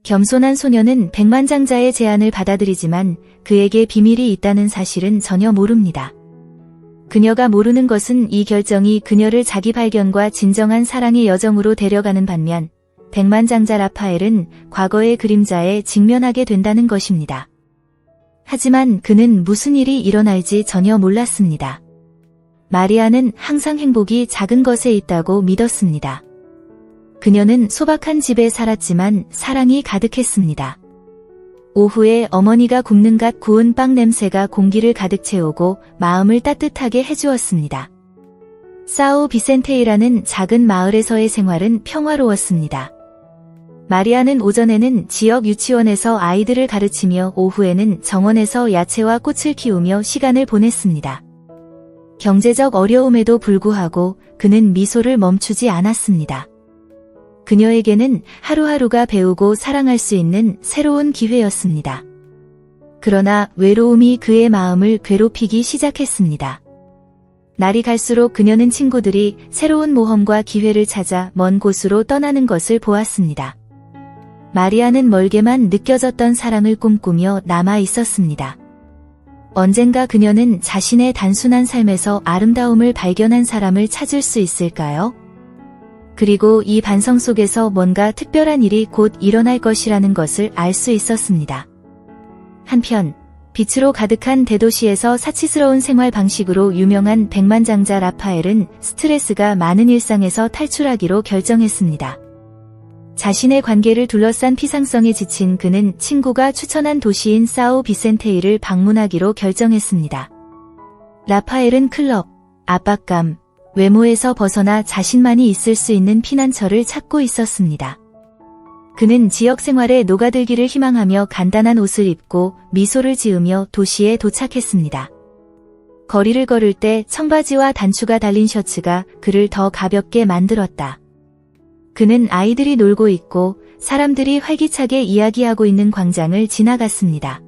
겸손한 소녀는 백만장자의 제안을 받아들이지만 그에게 비밀이 있다는 사실은 전혀 모릅니다. 그녀가 모르는 것은 이 결정이 그녀를 자기 발견과 진정한 사랑의 여정으로 데려가는 반면 백만장자 라파엘은 과거의 그림자에 직면하게 된다는 것입니다. 하지만 그는 무슨 일이 일어날지 전혀 몰랐습니다. 마리아는 항상 행복이 작은 것에 있다고 믿었습니다. 그녀는 소박한 집에 살았지만 사랑이 가득했습니다. 오후에 어머니가 굽는 갓 구운 빵 냄새가 공기를 가득 채우고 마음을 따뜻하게 해주었습니다. 사우 비센테이라는 작은 마을에서의 생활은 평화로웠습니다. 마리아는 오전에는 지역 유치원에서 아이들을 가르치며 오후에는 정원에서 야채와 꽃을 키우며 시간을 보냈습니다. 경제적 어려움에도 불구하고 그는 미소를 멈추지 않았습니다. 그녀에게는 하루하루가 배우고 사랑할 수 있는 새로운 기회였습니다. 그러나 외로움이 그의 마음을 괴롭히기 시작했습니다. 날이 갈수록 그녀는 친구들이 새로운 모험과 기회를 찾아 먼 곳으로 떠나는 것을 보았습니다. 마리아는 멀게만 느껴졌던 사랑을 꿈꾸며 남아 있었습니다. 언젠가 그녀는 자신의 단순한 삶에서 아름다움을 발견한 사람을 찾을 수 있을까요? 그리고 이 반성 속에서 뭔가 특별한 일이 곧 일어날 것이라는 것을 알 수 있었습니다. 한편 빛으로 가득한 대도시에서 사치스러운 생활 방식으로 유명한 백만장자 라파엘은 스트레스가 많은 일상에서 탈출하기로 결정했습니다. 자신의 관계를 둘러싼 피상성에 지친 그는 친구가 추천한 도시인 사우 비센테이를 방문하기로 결정했습니다. 라파엘은 클럽, 압박감, 외모에서 벗어나 자신만이 있을 수 있는 피난처를 찾고 있었습니다. 그는 지역 생활에 녹아들기를 희망하며 간단한 옷을 입고 미소를 지으며 도시에 도착했습니다. 거리를 걸을 때 청바지와 단추가 달린 셔츠가 그를 더 가볍게 만들었다. 그는 아이들이 놀고 있고 사람들이 활기차게 이야기하고 있는 광장을 지나갔습니다.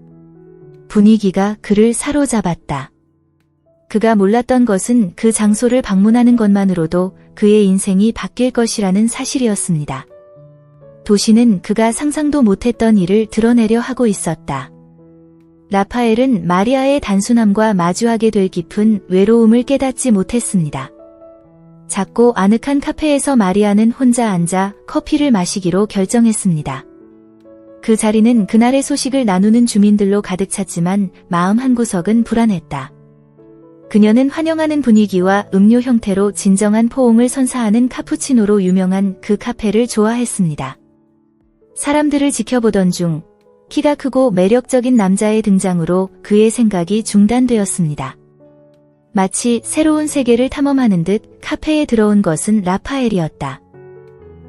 분위기가 그를 사로잡았다. 그가 몰랐던 것은 그 장소를 방문하는 것만으로도 그의 인생이 바뀔 것이라는 사실이었습니다. 도시는 그가 상상도 못했던 일을 드러내려 하고 있었다. 라파엘은 마리아의 단순함과 마주하게 될 깊은 외로움을 깨닫지 못했습니다. 작고 아늑한 카페에서 마리아는 혼자 앉아 커피를 마시기로 결정했습니다. 그 자리는 그날의 소식을 나누는 주민들로 가득 찼지만 마음 한구석은 불안했다. 그녀는 환영하는 분위기와 음료 형태로 진정한 포옹을 선사하는 카푸치노로 유명한 그 카페를 좋아했습니다. 사람들을 지켜보던 중 키가 크고 매력적인 남자의 등장으로 그의 생각이 중단되었습니다. 마치 새로운 세계를 탐험하는 듯 카페에 들어온 것은 라파엘이었다.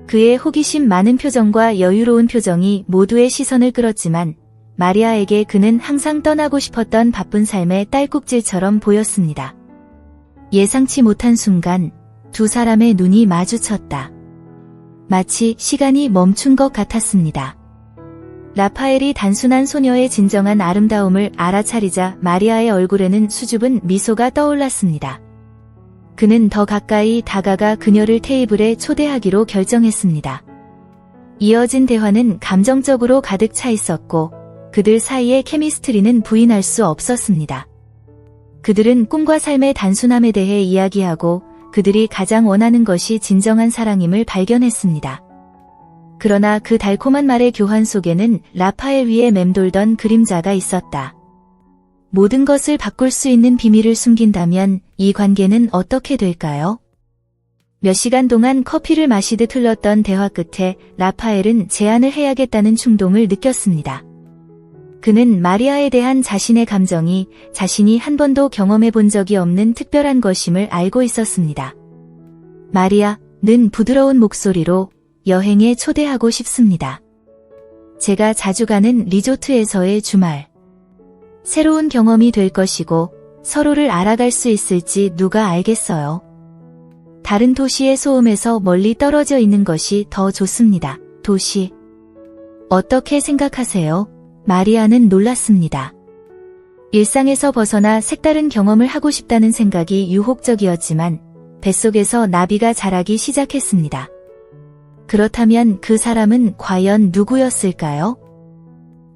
그의 호기심 많은 표정과 여유로운 표정이 모두의 시선을 끌었지만 마리아에게 그는 항상 떠나고 싶었던 바쁜 삶의 딸꾹질처럼 보였습니다. 예상치 못한 순간 두 사람의 눈이 마주쳤다. 마치 시간이 멈춘 것 같았습니다. 라파엘이 단순한 소녀의 진정한 아름다움을 알아차리자 마리아의 얼굴에는 수줍은 미소가 떠올랐습니다. 그는 더 가까이 다가가 그녀를 테이블에 초대하기로 결정했습니다. 이어진 대화는 감정적으로 가득 차 있었고 그들 사이의 케미스트리는 부인할 수 없었습니다. 그들은 꿈과 삶의 단순함에 대해 이야기하고 그들이 가장 원하는 것이 진정한 사랑임을 발견했습니다. 그러나 그 달콤한 말의 교환 속에는 라파엘 위에 맴돌던 그림자가 있었다. 모든 것을 바꿀 수 있는 비밀을 숨긴다면 이 관계는 어떻게 될까요? 몇 시간 동안 커피를 마시듯 흘렀던 대화 끝에 라파엘은 제안을 해야겠다는 충동을 느꼈습니다. 그는 마리아에 대한 자신의 감정이 자신이 한 번도 경험해 본 적이 없는 특별한 것임을 알고 있었습니다. 마리아는 부드러운 목소리로 여행에 초대하고 싶습니다. 제가 자주 가는 리조트에서의 주말. 새로운 경험이 될 것이고 서로를 알아갈 수 있을지 누가 알겠어요. 다른 도시의 소음에서 멀리 떨어져 있는 것이 더 좋습니다. 도시. 어떻게 생각하세요? 마리아는 놀랐습니다. 일상에서 벗어나 색다른 경험을 하고 싶다는 생각이 유혹적이었지만 뱃속에서 나비가 자라기 시작했습니다. 그렇다면 그 사람은 과연 누구였을까요?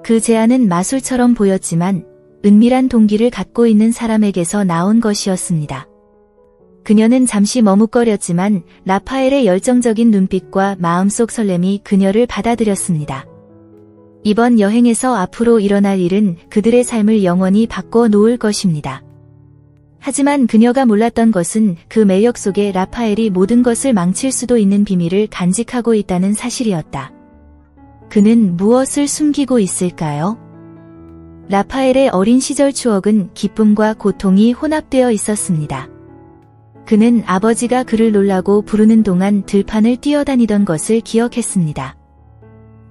그 제안은 마술처럼 보였지만 은밀한 동기를 갖고 있는 사람에게서 나온 것이었습니다. 그녀는 잠시 머뭇거렸지만 라파엘의 열정적인 눈빛과 마음속 설렘이 그녀를 받아들였습니다. 이번 여행에서 앞으로 일어날 일은 그들의 삶을 영원히 바꿔 놓을 것입니다. 하지만 그녀가 몰랐던 것은 그 매력 속에 라파엘이 모든 것을 망칠 수도 있는 비밀을 간직하고 있다는 사실이었다. 그는 무엇을 숨기고 있을까요? 라파엘의 어린 시절 추억은 기쁨과 고통이 혼합되어 있었습니다. 그는 아버지가 그를 놀라고 부르는 동안 들판을 뛰어다니던 것을 기억했습니다.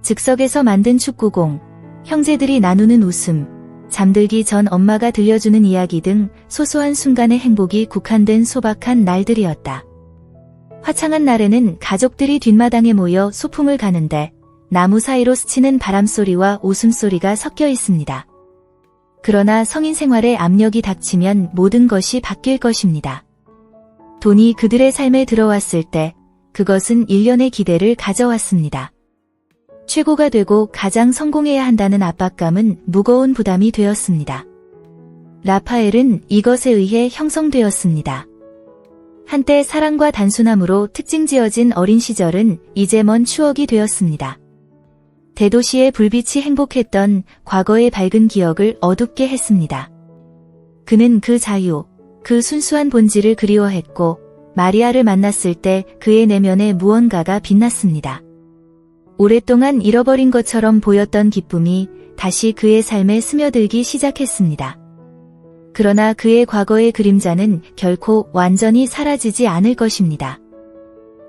즉석에서 만든 축구공, 형제들이 나누는 웃음, 잠들기 전 엄마가 들려주는 이야기 등 소소한 순간의 행복이 국한된 소박한 날들이었다. 화창한 날에는 가족들이 뒷마당에 모여 소풍을 가는데 나무 사이로 스치는 바람소리와 웃음소리가 섞여 있습니다. 그러나 성인 생활에 압력이 닥치면 모든 것이 바뀔 것입니다. 돈이 그들의 삶에 들어왔을 때 그것은 일련의 기대를 가져왔습니다. 최고가 되고 가장 성공해야 한다는 압박감은 무거운 부담이 되었습니다. 라파엘은 이것에 의해 형성되었습니다. 한때 사랑과 단순함으로 특징지어진 어린 시절은 이제 먼 추억이 되었습니다. 대도시의 불빛이 행복했던 과거의 밝은 기억을 어둡게 했습니다. 그는 그 자유, 그 순수한 본질을 그리워했고 마리아를 만났을 때 그의 내면에 무언가가 빛났습니다. 오랫동안 잃어버린 것처럼 보였던 기쁨이 다시 그의 삶에 스며들기 시작했습니다. 그러나 그의 과거의 그림자는 결코 완전히 사라지지 않을 것입니다.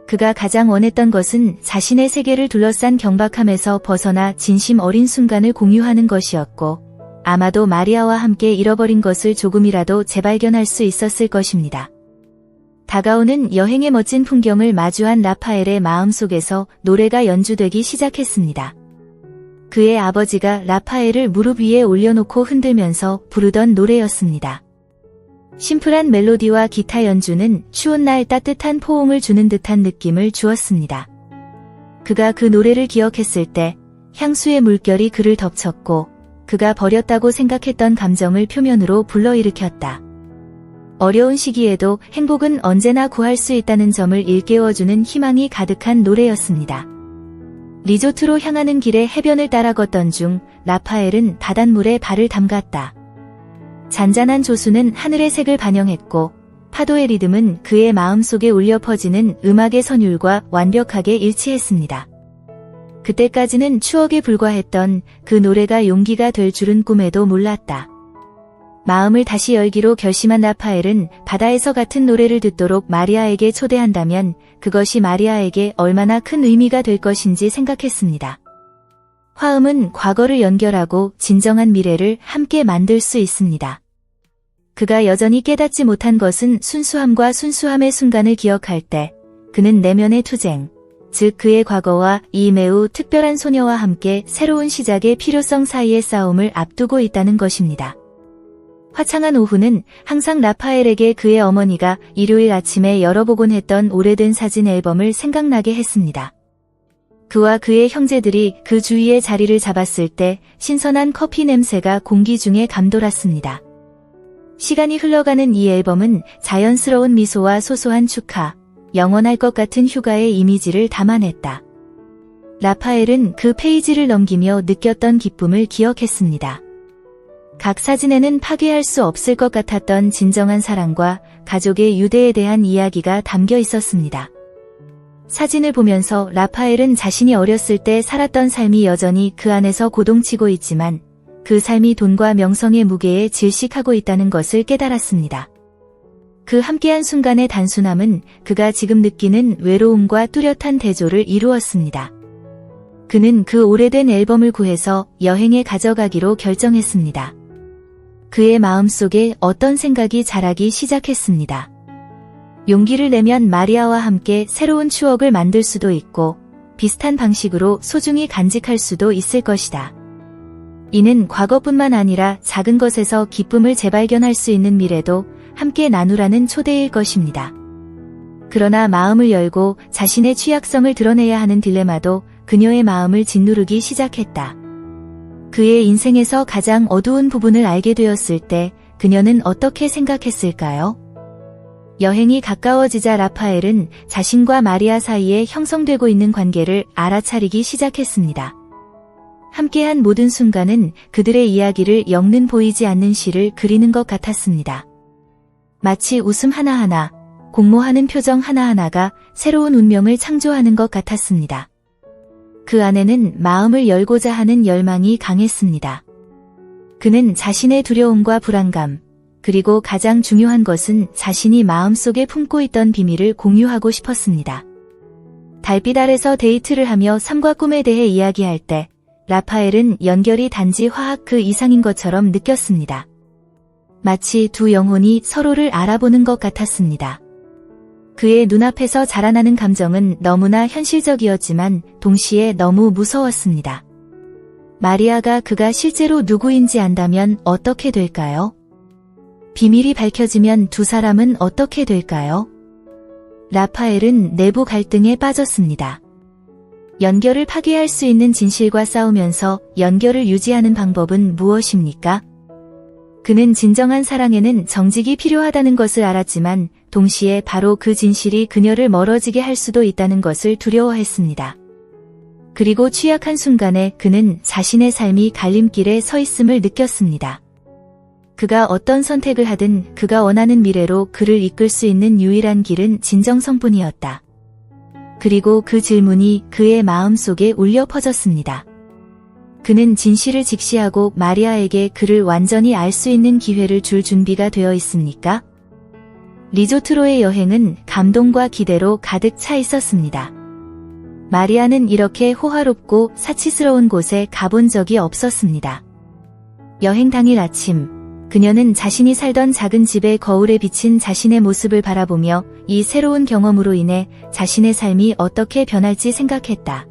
그가 가장 원했던 것은 자신의 세계를 둘러싼 경박함에서 벗어나 진심 어린 순간을 공유하는 것이었고, 아마도 마리아와 함께 잃어버린 것을 조금이라도 재발견할 수 있었을 것입니다. 다가오는 여행의 멋진 풍경을 마주한 라파엘의 마음속에서 노래가 연주되기 시작했습니다. 그의 아버지가 라파엘을 무릎 위에 올려놓고 흔들면서 부르던 노래였습니다. 심플한 멜로디와 기타 연주는 추운 날 따뜻한 포옹을 주는 듯한 느낌을 주었습니다. 그가 그 노래를 기억했을 때 향수의 물결이 그를 덮쳤고 그가 버렸다고 생각했던 감정을 표면으로 불러일으켰다. 어려운 시기에도 행복은 언제나 구할 수 있다는 점을 일깨워주는 희망이 가득한 노래였습니다. 리조트로 향하는 길에 해변을 따라 걷던 중 라파엘은 바닷물에 발을 담갔다. 잔잔한 조수는 하늘의 색을 반영했고 파도의 리듬은 그의 마음속에 울려 퍼지는 음악의 선율과 완벽하게 일치했습니다. 그때까지는 추억에 불과했던 그 노래가 용기가 될 줄은 꿈에도 몰랐다. 마음을 다시 열기로 결심한 라파엘은 바다에서 같은 노래를 듣도록 마리아에게 초대한다면 그것이 마리아에게 얼마나 큰 의미가 될 것인지 생각했습니다. 화음은 과거를 연결하고 진정한 미래를 함께 만들 수 있습니다. 그가 여전히 깨닫지 못한 것은 순수함과 순수함의 순간을 기억할 때 그는 내면의 투쟁, 즉 그의 과거와 이 매우 특별한 소녀와 함께 새로운 시작의 필요성 사이의 싸움을 앞두고 있다는 것입니다. 화창한 오후는 항상 라파엘에게 그의 어머니가 일요일 아침에 열어보곤 했던 오래된 사진 앨범을 생각나게 했습니다. 그와 그의 형제들이 그 주위에 자리를 잡았을 때 신선한 커피 냄새가 공기 중에 감돌았습니다. 시간이 흘러가는 이 앨범은 자연스러운 미소와 소소한 축하, 영원할 것 같은 휴가의 이미지를 담아냈다. 라파엘은 그 페이지를 넘기며 느꼈던 기쁨을 기억했습니다. 각 사진에는 파괴할 수 없을 것 같았던 진정한 사랑과 가족의 유대에 대한 이야기가 담겨 있었습니다. 사진을 보면서 라파엘은 자신이 어렸을 때 살았던 삶이 여전히 그 안에서 고동치고 있지만 그 삶이 돈과 명성의 무게에 질식하고 있다는 것을 깨달았습니다. 그 함께한 순간의 단순함은 그가 지금 느끼는 외로움과 뚜렷한 대조를 이루었습니다. 그는 그 오래된 앨범을 구해서 여행에 가져가기로 결정했습니다. 그의 마음속에 어떤 생각이 자라기 시작했습니다. 용기를 내면 마리아와 함께 새로운 추억을 만들 수도 있고 비슷한 방식으로 소중히 간직할 수도 있을 것이다. 이는 과거뿐만 아니라 작은 것에서 기쁨을 재발견할 수 있는 미래도 함께 나누라는 초대일 것입니다. 그러나 마음을 열고 자신의 취약성을 드러내야 하는 딜레마도 그녀의 마음을 짓누르기 시작했다. 그의 인생에서 가장 어두운 부분을 알게 되었을 때 그녀는 어떻게 생각했을까요? 여행이 가까워지자 라파엘은 자신과 마리아 사이에 형성되고 있는 관계를 알아차리기 시작했습니다. 함께한 모든 순간은 그들의 이야기를 엮는 보이지 않는 시를 그리는 것 같았습니다. 마치 웃음 하나하나, 공모하는 표정 하나하나가 새로운 운명을 창조하는 것 같았습니다. 그 안에는 마음을 열고자 하는 열망이 강했습니다. 그는 자신의 두려움과 불안감, 그리고 가장 중요한 것은 자신이 마음속에 품고 있던 비밀을 공유하고 싶었습니다. 달빛 아래서 데이트를 하며 삶과 꿈에 대해 이야기할 때 라파엘은 연결이 단지 화학 그 이상인 것처럼 느꼈습니다. 마치 두 영혼이 서로를 알아보는 것 같았습니다. 그의 눈앞에서 자라나는 감정은 너무나 현실적이었지만 동시에 너무 무서웠습니다. 마리아가 그가 실제로 누구인지 안다면 어떻게 될까요? 비밀이 밝혀지면 두 사람은 어떻게 될까요? 라파엘은 내부 갈등에 빠졌습니다. 연결을 파괴할 수 있는 진실과 싸우면서 연결을 유지하는 방법은 무엇입니까? 그는 진정한 사랑에는 정직이 필요하다는 것을 알았지만 동시에 바로 그 진실이 그녀를 멀어지게 할 수도 있다는 것을 두려워했습니다. 그리고 취약한 순간에 그는 자신의 삶이 갈림길에 서 있음을 느꼈습니다. 그가 어떤 선택을 하든 그가 원하는 미래로 그를 이끌 수 있는 유일한 길은 진정성뿐이었다. 그리고 그 질문이 그의 마음속에 울려 퍼졌습니다. 그는 진실을 직시하고 마리아에게 그를 완전히 알 수 있는 기회를 줄 준비가 되어 있습니까? 리조트로의 여행은 감동과 기대로 가득 차 있었습니다. 마리아는 이렇게 호화롭고 사치스러운 곳에 가본 적이 없었습니다. 여행 당일 아침, 그녀는 자신이 살던 작은 집의 거울에 비친 자신의 모습을 바라보며 이 새로운 경험으로 인해 자신의 삶이 어떻게 변할지 생각했다.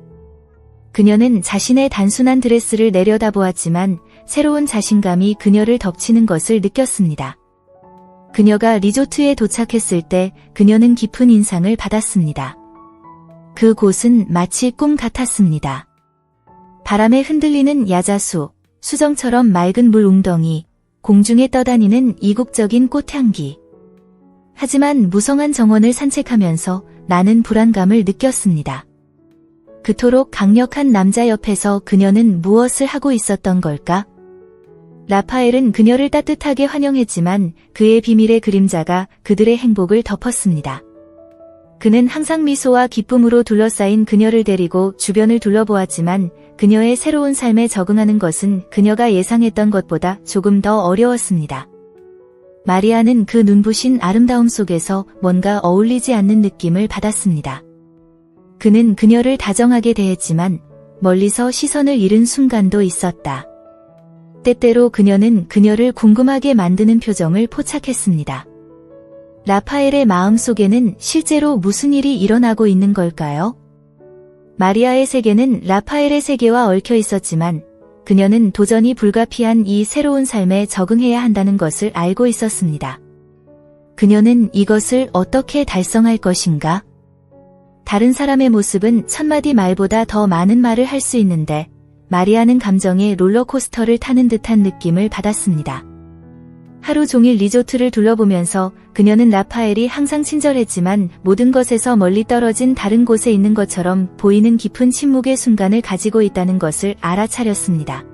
그녀는 자신의 단순한 드레스를 내려다보았지만 새로운 자신감이 그녀를 덮치는 것을 느꼈습니다. 그녀가 리조트에 도착했을 때 그녀는 깊은 인상을 받았습니다. 그 곳은 마치 꿈 같았습니다. 바람에 흔들리는 야자수, 수정처럼 맑은 물 웅덩이, 공중에 떠다니는 이국적인 꽃향기. 하지만 무성한 정원을 산책하면서 나는 불안감을 느꼈습니다. 그토록 강력한 남자 옆에서 그녀는 무엇을 하고 있었던 걸까? 라파엘은 그녀를 따뜻하게 환영했지만 그의 비밀의 그림자가 그들의 행복을 덮었습니다. 그는 항상 미소와 기쁨으로 둘러싸인 그녀를 데리고 주변을 둘러보았지만 그녀의 새로운 삶에 적응하는 것은 그녀가 예상했던 것보다 조금 더 어려웠습니다. 마리아는 그 눈부신 아름다움 속에서 뭔가 어울리지 않는 느낌을 받았습니다. 그는 그녀를 다정하게 대했지만 멀리서 시선을 잃은 순간도 있었다. 때때로 그녀는 그녀를 궁금하게 만드는 표정을 포착했습니다. 라파엘의 마음속에는 실제로 무슨 일이 일어나고 있는 걸까요? 마리아의 세계는 라파엘의 세계와 얽혀 있었지만 그녀는 도전이 불가피한 이 새로운 삶에 적응해야 한다는 것을 알고 있었습니다. 그녀는 이것을 어떻게 달성할 것인가? 다른 사람의 모습은 천마디 말보다 더 많은 말을 할 수 있는데 마리아는 감정의 롤러코스터를 타는 듯한 느낌을 받았습니다. 하루 종일 리조트를 둘러보면서 그녀는 라파엘이 항상 친절했지만 모든 것에서 멀리 떨어진 다른 곳에 있는 것처럼 보이는 깊은 침묵의 순간을 가지고 있다는 것을 알아차렸습니다.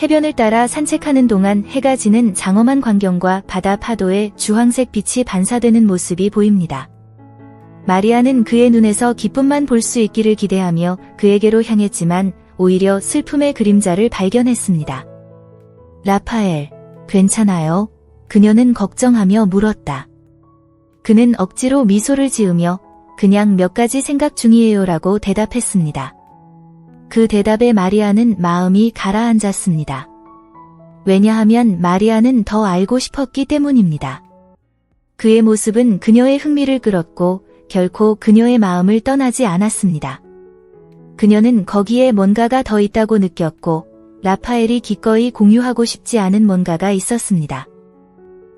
해변을 따라 산책하는 동안 해가 지는 장엄한 광경과 바다 파도에 주황색 빛이 반사되는 모습이 보입니다. 마리아는 그의 눈에서 기쁨만 볼 수 있기를 기대하며 그에게로 향했지만 오히려 슬픔의 그림자를 발견했습니다. 라파엘, 괜찮아요? 그녀는 걱정하며 물었다. 그는 억지로 미소를 지으며 그냥 몇 가지 생각 중이에요라고 대답했습니다. 그 대답에 마리아는 마음이 가라앉았습니다. 왜냐하면 마리아는 더 알고 싶었기 때문입니다. 그의 모습은 그녀의 흥미를 끌었고 결코 그녀의 마음을 떠나지 않았습니다. 그녀는 거기에 뭔가가 더 있다고 느꼈고 라파엘이 기꺼이 공유하고 싶지 않은 뭔가가 있었습니다.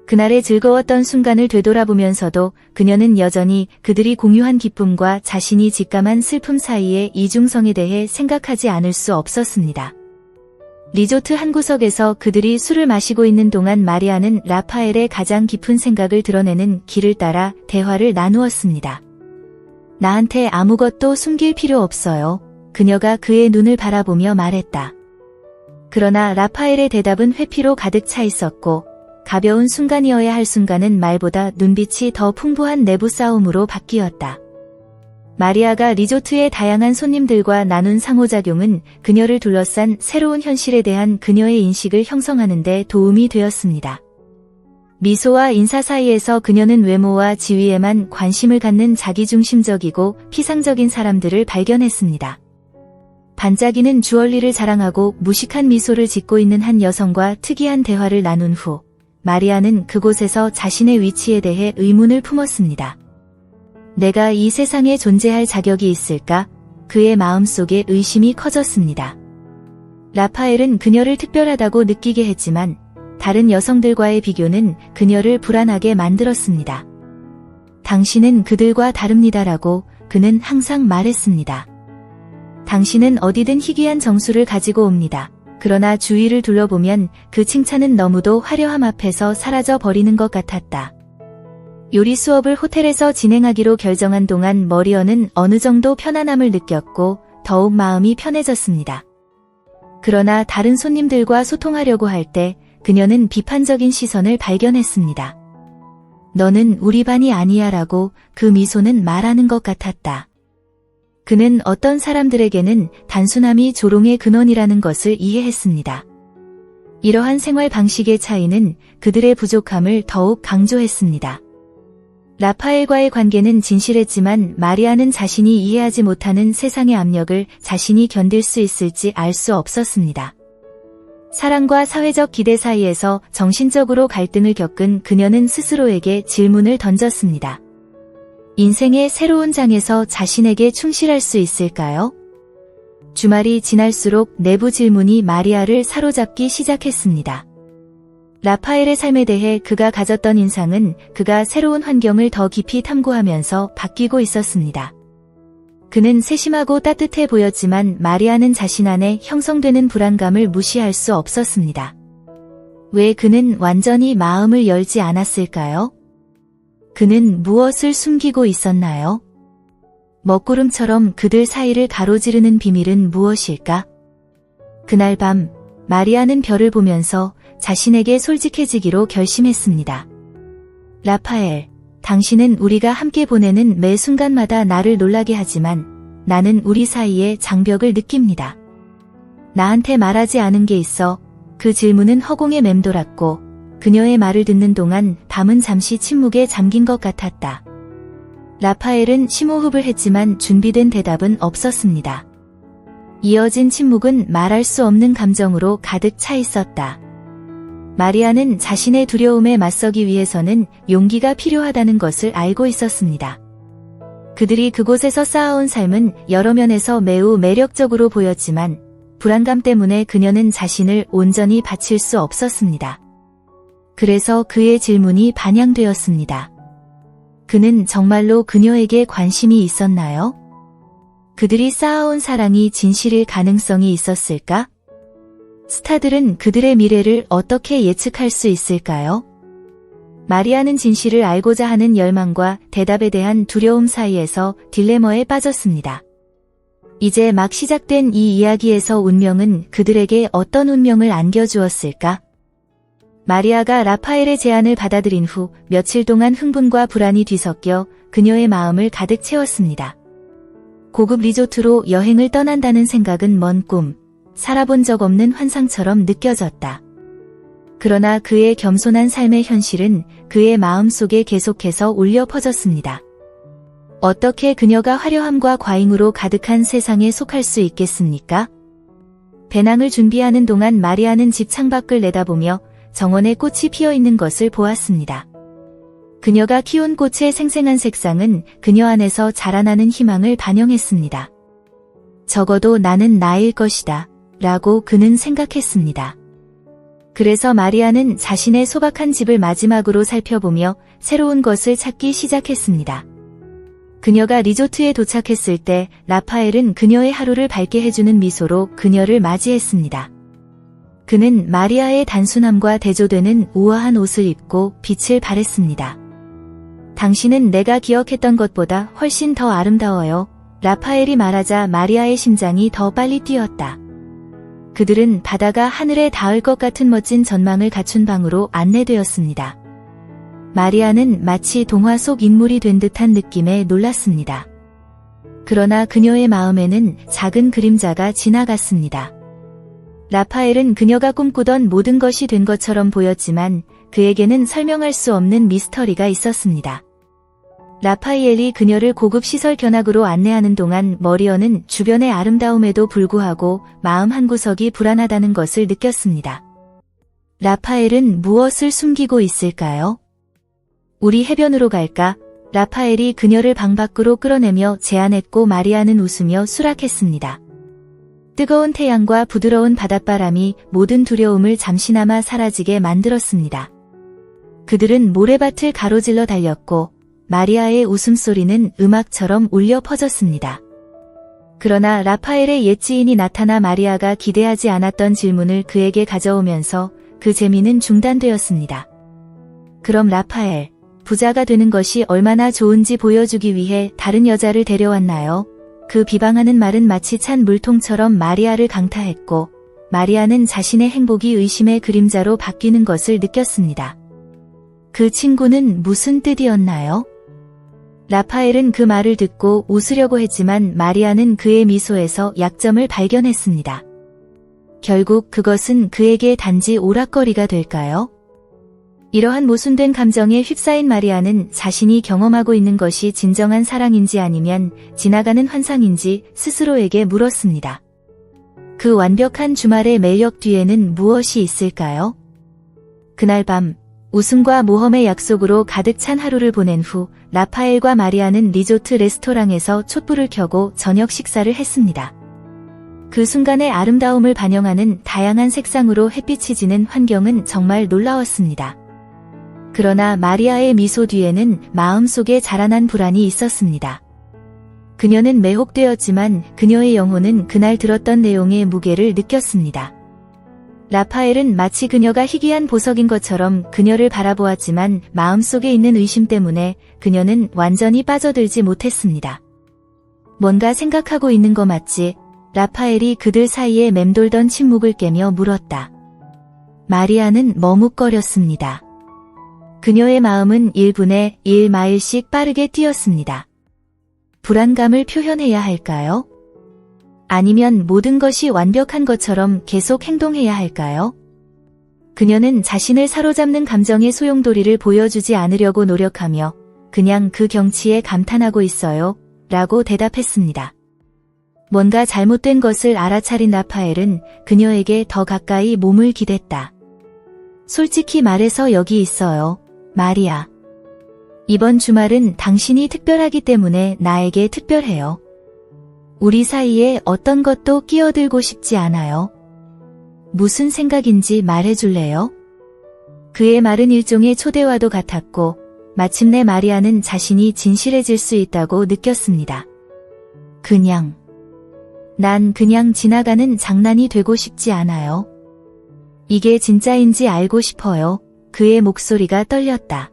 그날의 즐거웠던 순간을 되돌아보면서도 그녀는 여전히 그들이 공유한 기쁨과 자신이 직감한 슬픔 사이의 이중성에 대해 생각하지 않을 수 없었습니다. 리조트 한 구석에서 그들이 술을 마시고 있는 동안 마리아는 라파엘의 가장 깊은 생각을 드러내는 길을 따라 대화를 나누었습니다. 나한테 아무것도 숨길 필요 없어요. 그녀가 그의 눈을 바라보며 말했다. 그러나 라파엘의 대답은 회피로 가득 차 있었고 가벼운 순간이어야 할 순간은 말보다 눈빛이 더 풍부한 내부 싸움으로 바뀌었다. 마리아가 리조트의 다양한 손님들과 나눈 상호작용은 그녀를 둘러싼 새로운 현실에 대한 그녀의 인식을 형성하는 데 도움이 되었습니다. 미소와 인사 사이에서 그녀는 외모와 지위에만 관심을 갖는 자기중심적이고 피상적인 사람들을 발견했습니다. 반짝이는 주얼리를 자랑하고 무식한 미소를 짓고 있는 한 여성과 특이한 대화를 나눈 후 마리아는 그곳에서 자신의 위치에 대해 의문을 품었습니다. 내가 이 세상에 존재할 자격이 있을까? 그의 마음속에 의심이 커졌습니다. 라파엘은 그녀를 특별하다고 느끼게 했지만 다른 여성들과의 비교는 그녀를 불안하게 만들었습니다. 당신은 그들과 다릅니다라고 그는 항상 말했습니다. 당신은 어디든 희귀한 정수를 가지고 옵니다. 그러나 주위를 둘러보면 그 칭찬은 너무도 화려함 앞에서 사라져 버리는 것 같았다. 요리 수업을 호텔에서 진행하기로 결정한 동안 머리어는 어느 정도 편안함을 느꼈고 더욱 마음이 편해졌습니다. 그러나 다른 손님들과 소통하려고 할 때 그녀는 비판적인 시선을 발견했습니다. 너는 우리 반이 아니야 라고 그 미소는 말하는 것 같았다. 그는 어떤 사람들에게는 단순함이 조롱의 근원이라는 것을 이해했습니다. 이러한 생활 방식의 차이는 그들의 부족함을 더욱 강조했습니다. 라파엘과의 관계는 진실했지만 마리아는 자신이 이해하지 못하는 세상의 압력을 자신이 견딜 수 있을지 알 수 없었습니다. 사랑과 사회적 기대 사이에서 정신적으로 갈등을 겪은 그녀는 스스로에게 질문을 던졌습니다. 인생의 새로운 장에서 자신에게 충실할 수 있을까요? 주말이 지날수록 내부 질문이 마리아를 사로잡기 시작했습니다. 라파엘의 삶에 대해 그가 가졌던 인상은 그가 새로운 환경을 더 깊이 탐구하면서 바뀌고 있었습니다. 그는 세심하고 따뜻해 보였지만 마리아는 자신 안에 형성되는 불안감을 무시할 수 없었습니다. 왜 그는 완전히 마음을 열지 않았을까요? 그는 무엇을 숨기고 있었나요? 먹구름처럼 그들 사이를 가로지르는 비밀은 무엇일까? 그날 밤 마리아는 별을 보면서 자신에게 솔직해지기로 결심했습니다. 라파엘, 당신은 우리가 함께 보내는 매 순간마다 나를 놀라게 하지만 나는 우리 사이에 장벽을 느낍니다. 나한테 말하지 않은 게 있어. 그 질문은 허공에 맴돌았고 그녀의 말을 듣는 동안 밤은 잠시 침묵에 잠긴 것 같았다. 라파엘은 심호흡을 했지만 준비된 대답은 없었습니다. 이어진 침묵은 말할 수 없는 감정으로 가득 차 있었다. 마리아는 자신의 두려움에 맞서기 위해서는 용기가 필요하다는 것을 알고 있었습니다. 그들이 그곳에서 쌓아온 삶은 여러 면에서 매우 매력적으로 보였지만 불안감 때문에 그녀는 자신을 온전히 바칠 수 없었습니다. 그래서 그의 질문이 반영되었습니다. 그는 정말로 그녀에게 관심이 있었나요? 그들이 쌓아온 사랑이 진실일 가능성이 있었을까? 스타들은 그들의 미래를 어떻게 예측할 수 있을까요? 마리아는 진실을 알고자 하는 열망과 대답에 대한 두려움 사이에서 딜레마에 빠졌습니다. 이제 막 시작된 이 이야기에서 운명은 그들에게 어떤 운명을 안겨주었을까? 마리아가 라파엘의 제안을 받아들인 후 며칠 동안 흥분과 불안이 뒤섞여 그녀의 마음을 가득 채웠습니다. 고급 리조트로 여행을 떠난다는 생각은 먼 꿈, 살아본 적 없는 환상처럼 느껴졌다. 그러나 그의 겸손한 삶의 현실은 그의 마음속에 계속해서 울려 퍼졌습니다. 어떻게 그녀가 화려함과 과잉으로 가득한 세상에 속할 수 있겠습니까? 배낭을 준비하는 동안 마리아는 집 창밖을 내다보며 정원에 꽃이 피어있는 것을 보았습니다. 그녀가 키운 꽃의 생생한 색상은 그녀 안에서 자라나는 희망을 반영했습니다. 적어도 나는 나일 것이다 라고 그는 생각했습니다. 그래서 마리아는 자신의 소박한 집을 마지막으로 살펴보며 새로운 것을 찾기 시작했습니다. 그녀가 리조트에 도착했을 때 라파엘은 그녀의 하루를 밝게 해주는 미소로 그녀를 맞이했습니다. 그는 마리아의 단순함과 대조되는 우아한 옷을 입고 빛을 발했습니다. 당신은 내가 기억했던 것보다 훨씬 더 아름다워요. 라파엘이 말하자 마리아의 심장이 더 빨리 뛰었다. 그들은 바다가 하늘에 닿을 것 같은 멋진 전망을 갖춘 방으로 안내되었습니다. 마리아는 마치 동화 속 인물이 된 듯한 느낌에 놀랐습니다. 그러나 그녀의 마음에는 작은 그림자가 지나갔습니다. 라파엘은 그녀가 꿈꾸던 모든 것이 된 것처럼 보였지만 그에게는 설명할 수 없는 미스터리가 있었습니다. 라파이엘이 그녀를 고급 시설 견학으로 안내하는 동안 머리어는 주변의 아름다움에도 불구하고 마음 한구석이 불안하다는 것을 느꼈습니다. 라파엘은 무엇을 숨기고 있을까요? 우리 해변으로 갈까? 라파엘이 그녀를 방 밖으로 끌어내며 제안했고 마리아는 웃으며 수락했습니다. 뜨거운 태양과 부드러운 바닷바람이 모든 두려움을 잠시나마 사라지게 만들었습니다. 그들은 모래밭을 가로질러 달렸고 마리아의 웃음소리는 음악처럼 울려 퍼졌습니다. 그러나 라파엘의 옛 지인이 나타나 마리아가 기대하지 않았던 질문을 그에게 가져오면서 그 재미는 중단되었습니다. 그럼 라파엘, 부자가 되는 것이 얼마나 좋은지 보여주기 위해 다른 여자를 데려왔나요? 그 비방하는 말은 마치 찬 물통처럼 마리아를 강타했고 마리아는 자신의 행복이 의심의 그림자로 바뀌는 것을 느꼈습니다. 그 친구는 무슨 뜻이었나요? 라파엘은 그 말을 듣고 웃으려고 했지만 마리아는 그의 미소에서 약점을 발견했습니다. 결국 그것은 그에게 단지 오락거리가 될까요? 이러한 모순된 감정에 휩싸인 마리아는 자신이 경험하고 있는 것이 진정한 사랑인지 아니면 지나가는 환상인지 스스로에게 물었습니다. 그 완벽한 주말의 매력 뒤에는 무엇이 있을까요? 그날 밤, 웃음과 모험의 약속으로 가득 찬 하루를 보낸 후 라파엘과 마리아는 리조트 레스토랑에서 촛불을 켜고 저녁 식사를 했습니다. 그 순간의 아름다움을 반영하는 다양한 색상으로 햇빛이 지는 환경은 정말 놀라웠습니다. 그러나 마리아의 미소 뒤에는 마음속에 자라난 불안이 있었습니다. 그녀는 매혹되었지만 그녀의 영혼은 그날 들었던 내용의 무게를 느꼈습니다. 라파엘은 마치 그녀가 희귀한 보석인 것처럼 그녀를 바라보았지만 마음속에 있는 의심 때문에 그녀는 완전히 빠져들지 못했습니다. 뭔가 생각하고 있는 거 맞지? 라파엘이 그들 사이에 맴돌던 침묵을 깨며 물었다. 마리아는 머뭇거렸습니다. 그녀의 마음은 1분에 1마일씩 빠르게 뛰었습니다. 불안감을 표현해야 할까요? 아니면 모든 것이 완벽한 것처럼 계속 행동해야 할까요? 그녀는 자신을 사로잡는 감정의 소용돌이를 보여주지 않으려고 노력하며 그냥 그 경치에 감탄하고 있어요 라고 대답했습니다. 뭔가 잘못된 것을 알아차린 라파엘은 그녀에게 더 가까이 몸을 기댔다. 솔직히 말해서 여기 있어요, 마리아. 이번 주말은 당신이 특별하기 때문에 나에게 특별해요. 우리 사이에 어떤 것도 끼어들고 싶지 않아요. 무슨 생각인지 말해줄래요? 그의 말은 일종의 초대와도 같았고 마침내 마리아는 자신이 진실해질 수 있다고 느꼈습니다. 난 그냥 지나가는 장난이 되고 싶지 않아요. 이게 진짜인지 알고 싶어요. 그의 목소리가 떨렸다.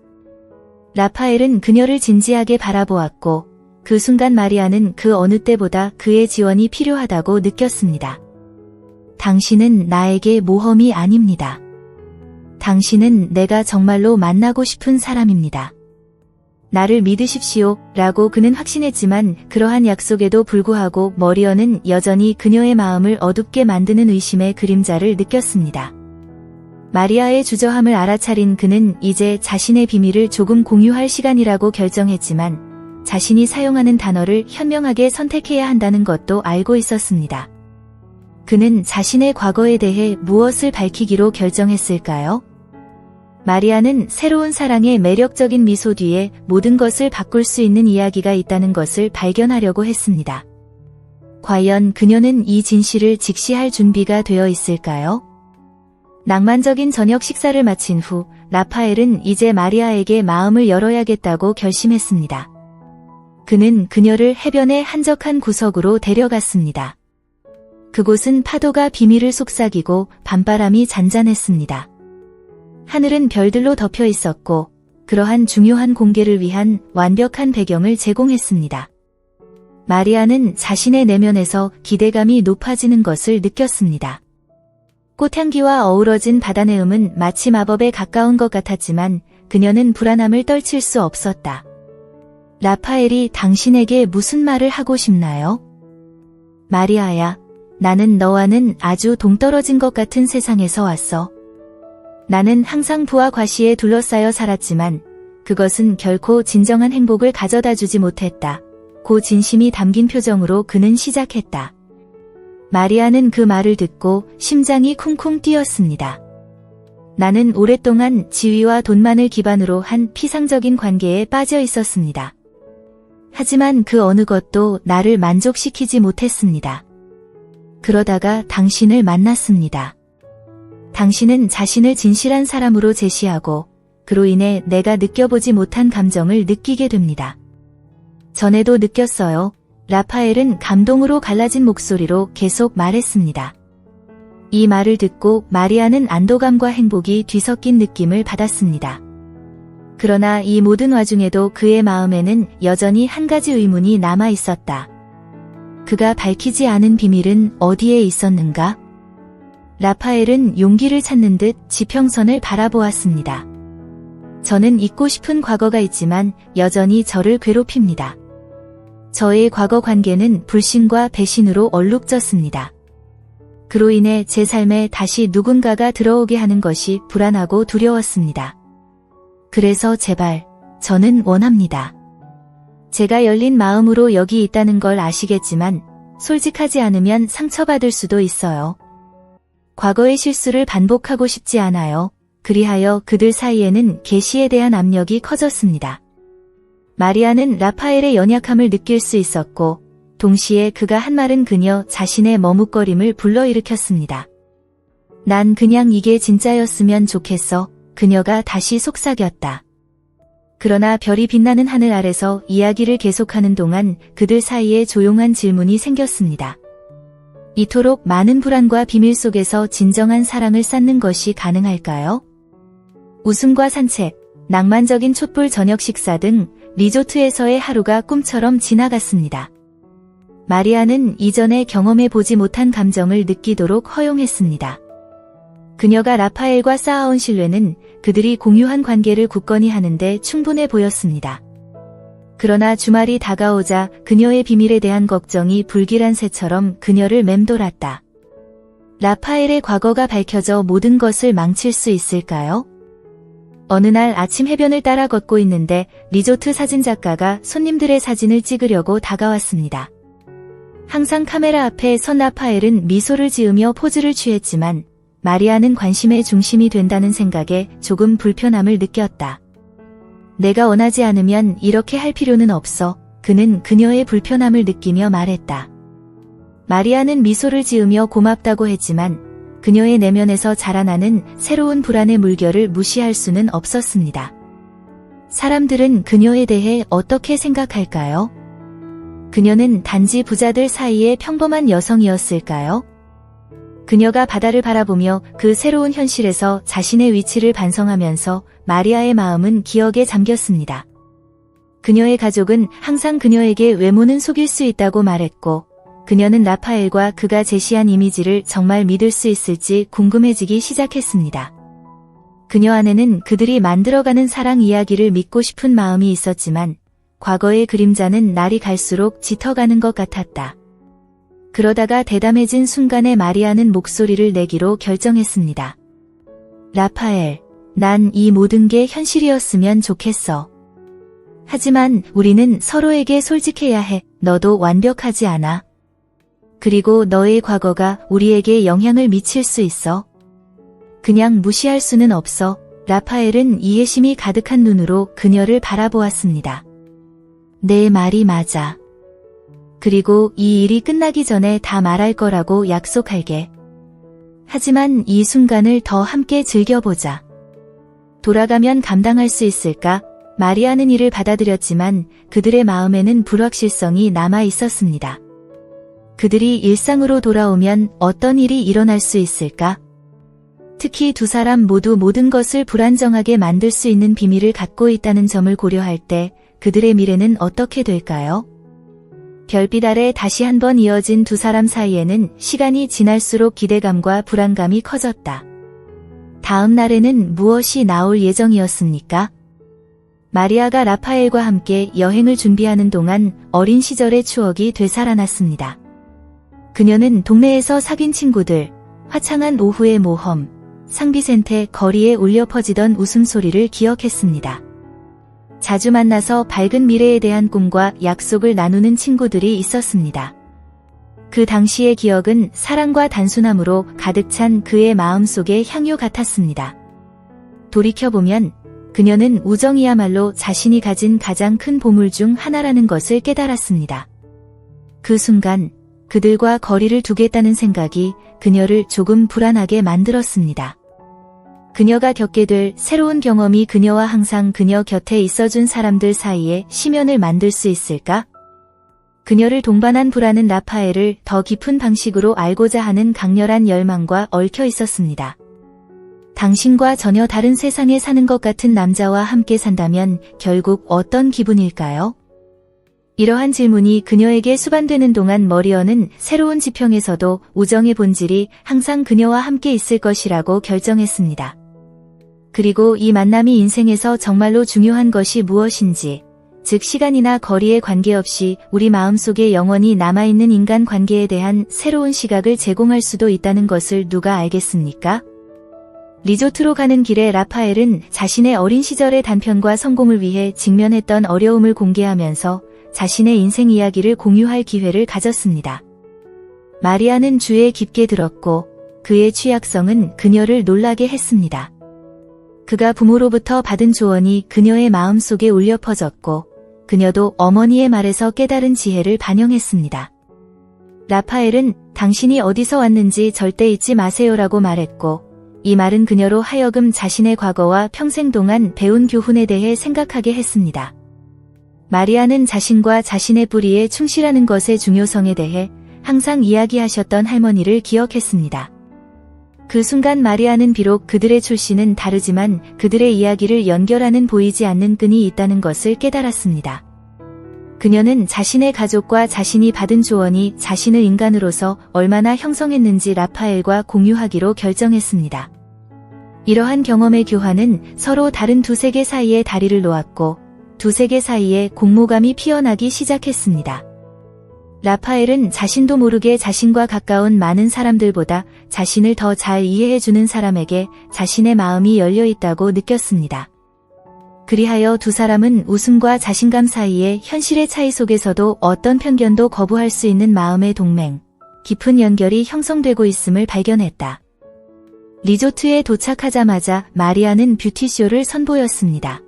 라파엘은 그녀를 진지하게 바라보았고 그 순간 마리아는 그 어느 때보다 그의 지원이 필요하다고 느꼈습니다. 당신은 나에게 모험이 아닙니다. 당신은 내가 정말로 만나고 싶은 사람입니다. 나를 믿으십시오 라고 그는 확신했지만 그러한 약속에도 불구하고 머리어는 여전히 그녀의 마음을 어둡게 만드는 의심의 그림자를 느꼈습니다. 마리아의 주저함을 알아차린 그는 이제 자신의 비밀을 조금 공유할 시간이라고 결정했지만 자신이 사용하는 단어를 현명하게 선택해야 한다는 것도 알고 있었습니다. 그는 자신의 과거에 대해 무엇을 밝히기로 결정했을까요? 마리아는 새로운 사랑의 매력적인 미소 뒤에 모든 것을 바꿀 수 있는 이야기가 있다는 것을 발견하려고 했습니다. 과연 그녀는 이 진실을 직시할 준비가 되어 있을까요? 낭만적인 저녁 식사를 마친 후 라파엘은 이제 마리아에게 마음을 열어야겠다고 결심했습니다. 그는 그녀를 해변의 한적한 구석으로 데려갔습니다. 그곳은 파도가 비밀을 속삭이고 밤바람이 잔잔했습니다. 하늘은 별들로 덮여 있었고 그러한 중요한 공개를 위한 완벽한 배경을 제공했습니다. 마리아는 자신의 내면에서 기대감이 높아지는 것을 느꼈습니다. 꽃향기와 어우러진 바다내음은 마치 마법에 가까운 것 같았지만 그녀는 불안함을 떨칠 수 없었다. 라파엘이 당신에게 무슨 말을 하고 싶나요? 마리아야, 나는 너와는 아주 동떨어진 것 같은 세상에서 왔어. 나는 항상 부와 과시에 둘러싸여 살았지만 그것은 결코 진정한 행복을 가져다 주지 못했다. 고 진심이 담긴 표정으로 그는 시작했다. 마리아는 그 말을 듣고 심장이 쿵쿵 뛰었습니다. 나는 오랫동안 지위와 돈만을 기반으로 한 피상적인 관계에 빠져 있었습니다. 하지만 그 어느 것도 나를 만족시키지 못했습니다. 그러다가 당신을 만났습니다. 당신은 자신을 진실한 사람으로 제시하고 그로 인해 내가 느껴보지 못한 감정을 느끼게 됩니다. 전에도 느꼈어요. 라파엘은 감동으로 갈라진 목소리로 계속 말했습니다. 이 말을 듣고 마리아는 안도감과 행복이 뒤섞인 느낌을 받았습니다. 그러나 이 모든 와중에도 그의 마음에는 여전히 한 가지 의문이 남아 있었다. 그가 밝히지 않은 비밀은 어디에 있었는가? 라파엘은 용기를 찾는 듯 지평선을 바라보았습니다. 저는 잊고 싶은 과거가 있지만 여전히 저를 괴롭힙니다. 저의 과거 관계는 불신과 배신으로 얼룩졌습니다. 그로 인해 제 삶에 다시 누군가가 들어오게 하는 것이 불안하고 두려웠습니다. 그래서 제발, 저는 원합니다. 제가 열린 마음으로 여기 있다는 걸 아시겠지만 솔직하지 않으면 상처받을 수도 있어요. 과거의 실수를 반복하고 싶지 않아요. 그리하여 그들 사이에는 계시에 대한 압력이 커졌습니다. 마리아는 라파엘의 연약함을 느낄 수 있었고 동시에 그가 한 말은 그녀 자신의 머뭇거림을 불러일으켰습니다. 난 그냥 이게 진짜였으면 좋겠어. 그녀가 다시 속삭였다. 그러나 별이 빛나는 하늘 아래서 이야기를 계속하는 동안 그들 사이에 조용한 질문이 생겼습니다. 이토록 많은 불안과 비밀 속에서 진정한 사랑을 쌓는 것이 가능할까요? 웃음과 산책, 낭만적인 촛불 저녁 식사 등 리조트에서의 하루가 꿈처럼 지나갔습니다. 마리아는 이전에 경험해보지 못한 감정을 느끼도록 허용했습니다. 그녀가 라파엘과 쌓아온 신뢰는 그들이 공유한 관계를 굳건히 하는데 충분해 보였습니다. 그러나 주말이 다가오자 그녀의 비밀에 대한 걱정이 불길한 새처럼 그녀를 맴돌았다. 라파엘의 과거가 밝혀져 모든 것을 망칠 수 있을까요? 어느 날 아침 해변을 따라 걷고 있는데 리조트 사진작가가 손님들의 사진을 찍으려고 다가왔습니다. 항상 카메라 앞에 선 라파엘은 미소를 지으며 포즈를 취했지만 마리아는 관심의 중심이 된다는 생각에 조금 불편함을 느꼈다. 내가 원하지 않으면 이렇게 할 필요는 없어. 그는 그녀의 불편함을 느끼며 말했다. 마리아는 미소를 지으며 고맙다고 했지만 그녀의 내면에서 자라나는 새로운 불안의 물결을 무시할 수는 없었습니다. 사람들은 그녀에 대해 어떻게 생각할까요? 그녀는 단지 부자들 사이의 평범한 여성이었을까요? 그녀가 바다를 바라보며 그 새로운 현실에서 자신의 위치를 반성하면서 마리아의 마음은 기억에 잠겼습니다. 그녀의 가족은 항상 그녀에게 외모는 속일 수 있다고 말했고 그녀는 라파엘과 그가 제시한 이미지를 정말 믿을 수 있을지 궁금해지기 시작했습니다. 그녀 안에는 그들이 만들어가는 사랑 이야기를 믿고 싶은 마음이 있었지만 과거의 그림자는 날이 갈수록 짙어가는 것 같았다. 그러다가 대담해진 순간에 마리아는 목소리를 내기로 결정했습니다. 라파엘, 난 이 모든 게 현실이었으면 좋겠어. 하지만 우리는 서로에게 솔직해야 해. 너도 완벽하지 않아. 그리고 너의 과거가 우리에게 영향을 미칠 수 있어. 그냥 무시할 수는 없어. 라파엘은 이해심이 가득한 눈으로 그녀를 바라보았습니다. 내 말이 맞아. 그리고 이 일이 끝나기 전에 다 말할 거라고 약속할게. 하지만 이 순간을 더 함께 즐겨보자. 돌아가면 감당할 수 있을까? 마리아는 이를 받아들였지만 그들의 마음에는 불확실성이 남아 있었습니다. 그들이 일상으로 돌아오면 어떤 일이 일어날 수 있을까? 특히 두 사람 모두 모든 것을 불안정하게 만들 수 있는 비밀을 갖고 있다는 점을 고려할 때 그들의 미래는 어떻게 될까요? 별빛 아래 다시 한번 이어진 두 사람 사이에는 시간이 지날수록 기대감과 불안감이 커졌다. 다음 날에는 무엇이 나올 예정이었습니까? 마리아가 라파엘과 함께 여행을 준비하는 동안 어린 시절의 추억이 되살아났습니다. 그녀는 동네에서 사귄 친구들, 화창한 오후의 모험, 상비센테 거리에 울려 퍼지던 웃음소리를 기억했습니다. 자주 만나서 밝은 미래에 대한 꿈과 약속을 나누는 친구들이 있었습니다. 그 당시의 기억은 사랑과 단순함으로 가득 찬 그의 마음속의 향유 같았습니다. 돌이켜보면 그녀는 우정이야말로 자신이 가진 가장 큰 보물 중 하나라는 것을 깨달았습니다. 그 순간 그들과 거리를 두겠다는 생각이 그녀를 조금 불안하게 만들었습니다. 그녀가 겪게 될 새로운 경험이 그녀와 항상 그녀 곁에 있어준 사람들 사이에 심연을 만들 수 있을까? 그녀를 동반한 불안은 라파엘을 더 깊은 방식으로 알고자 하는 강렬한 열망과 얽혀 있었습니다. 당신과 전혀 다른 세상에 사는 것 같은 남자와 함께 산다면 결국 어떤 기분일까요? 이러한 질문이 그녀에게 수반되는 동안 머리어는 새로운 지평에서도 우정의 본질이 항상 그녀와 함께 있을 것이라고 결정했습니다. 그리고 이 만남이 인생에서 정말로 중요한 것이 무엇인지, 즉 시간이나 거리에 관계없이 우리 마음속에 영원히 남아있는 인간관계에 대한 새로운 시각을 제공할 수도 있다는 것을 누가 알겠습니까? 리조트로 가는 길에 라파엘은 자신의 어린 시절의 단편과 성공을 위해 직면했던 어려움을 공개하면서 자신의 인생 이야기를 공유할 기회를 가졌습니다. 마리아는 주에 깊게 들었고 그의 취약성은 그녀를 놀라게 했습니다. 그가 부모로부터 받은 조언이 그녀의 마음속에 울려 퍼졌고 그녀도 어머니의 말에서 깨달은 지혜를 반영했습니다. 라파엘은 당신이 어디서 왔는지 절대 잊지 마세요라고 말했고 이 말은 그녀로 하여금 자신의 과거와 평생 동안 배운 교훈에 대해 생각하게 했습니다. 마리아는 자신과 자신의 뿌리에 충실하는 것의 중요성에 대해 항상 이야기하셨던 할머니를 기억했습니다. 그 순간 마리아는 비록 그들의 출신은 다르지만 그들의 이야기를 연결하는 보이지 않는 끈이 있다는 것을 깨달았습니다. 그녀는 자신의 가족과 자신이 받은 조언이 자신을 인간으로서 얼마나 형성했는지 라파엘과 공유하기로 결정했습니다. 이러한 경험의 교환은 서로 다른 두 세계 사이에 다리를 놓았고 두 세계 사이에 공모감이 피어나기 시작했습니다. 라파엘은 자신도 모르게 자신과 가까운 많은 사람들보다 자신을 더 잘 이해해주는 사람에게 자신의 마음이 열려있다고 느꼈습니다. 그리하여 두 사람은 웃음과 자신감 사이에 현실의 차이 속에서도 어떤 편견도 거부할 수 있는 마음의 동맹, 깊은 연결이 형성되고 있음을 발견했다. 리조트에 도착하자마자 마리아는 뷰티쇼를 선보였습니다.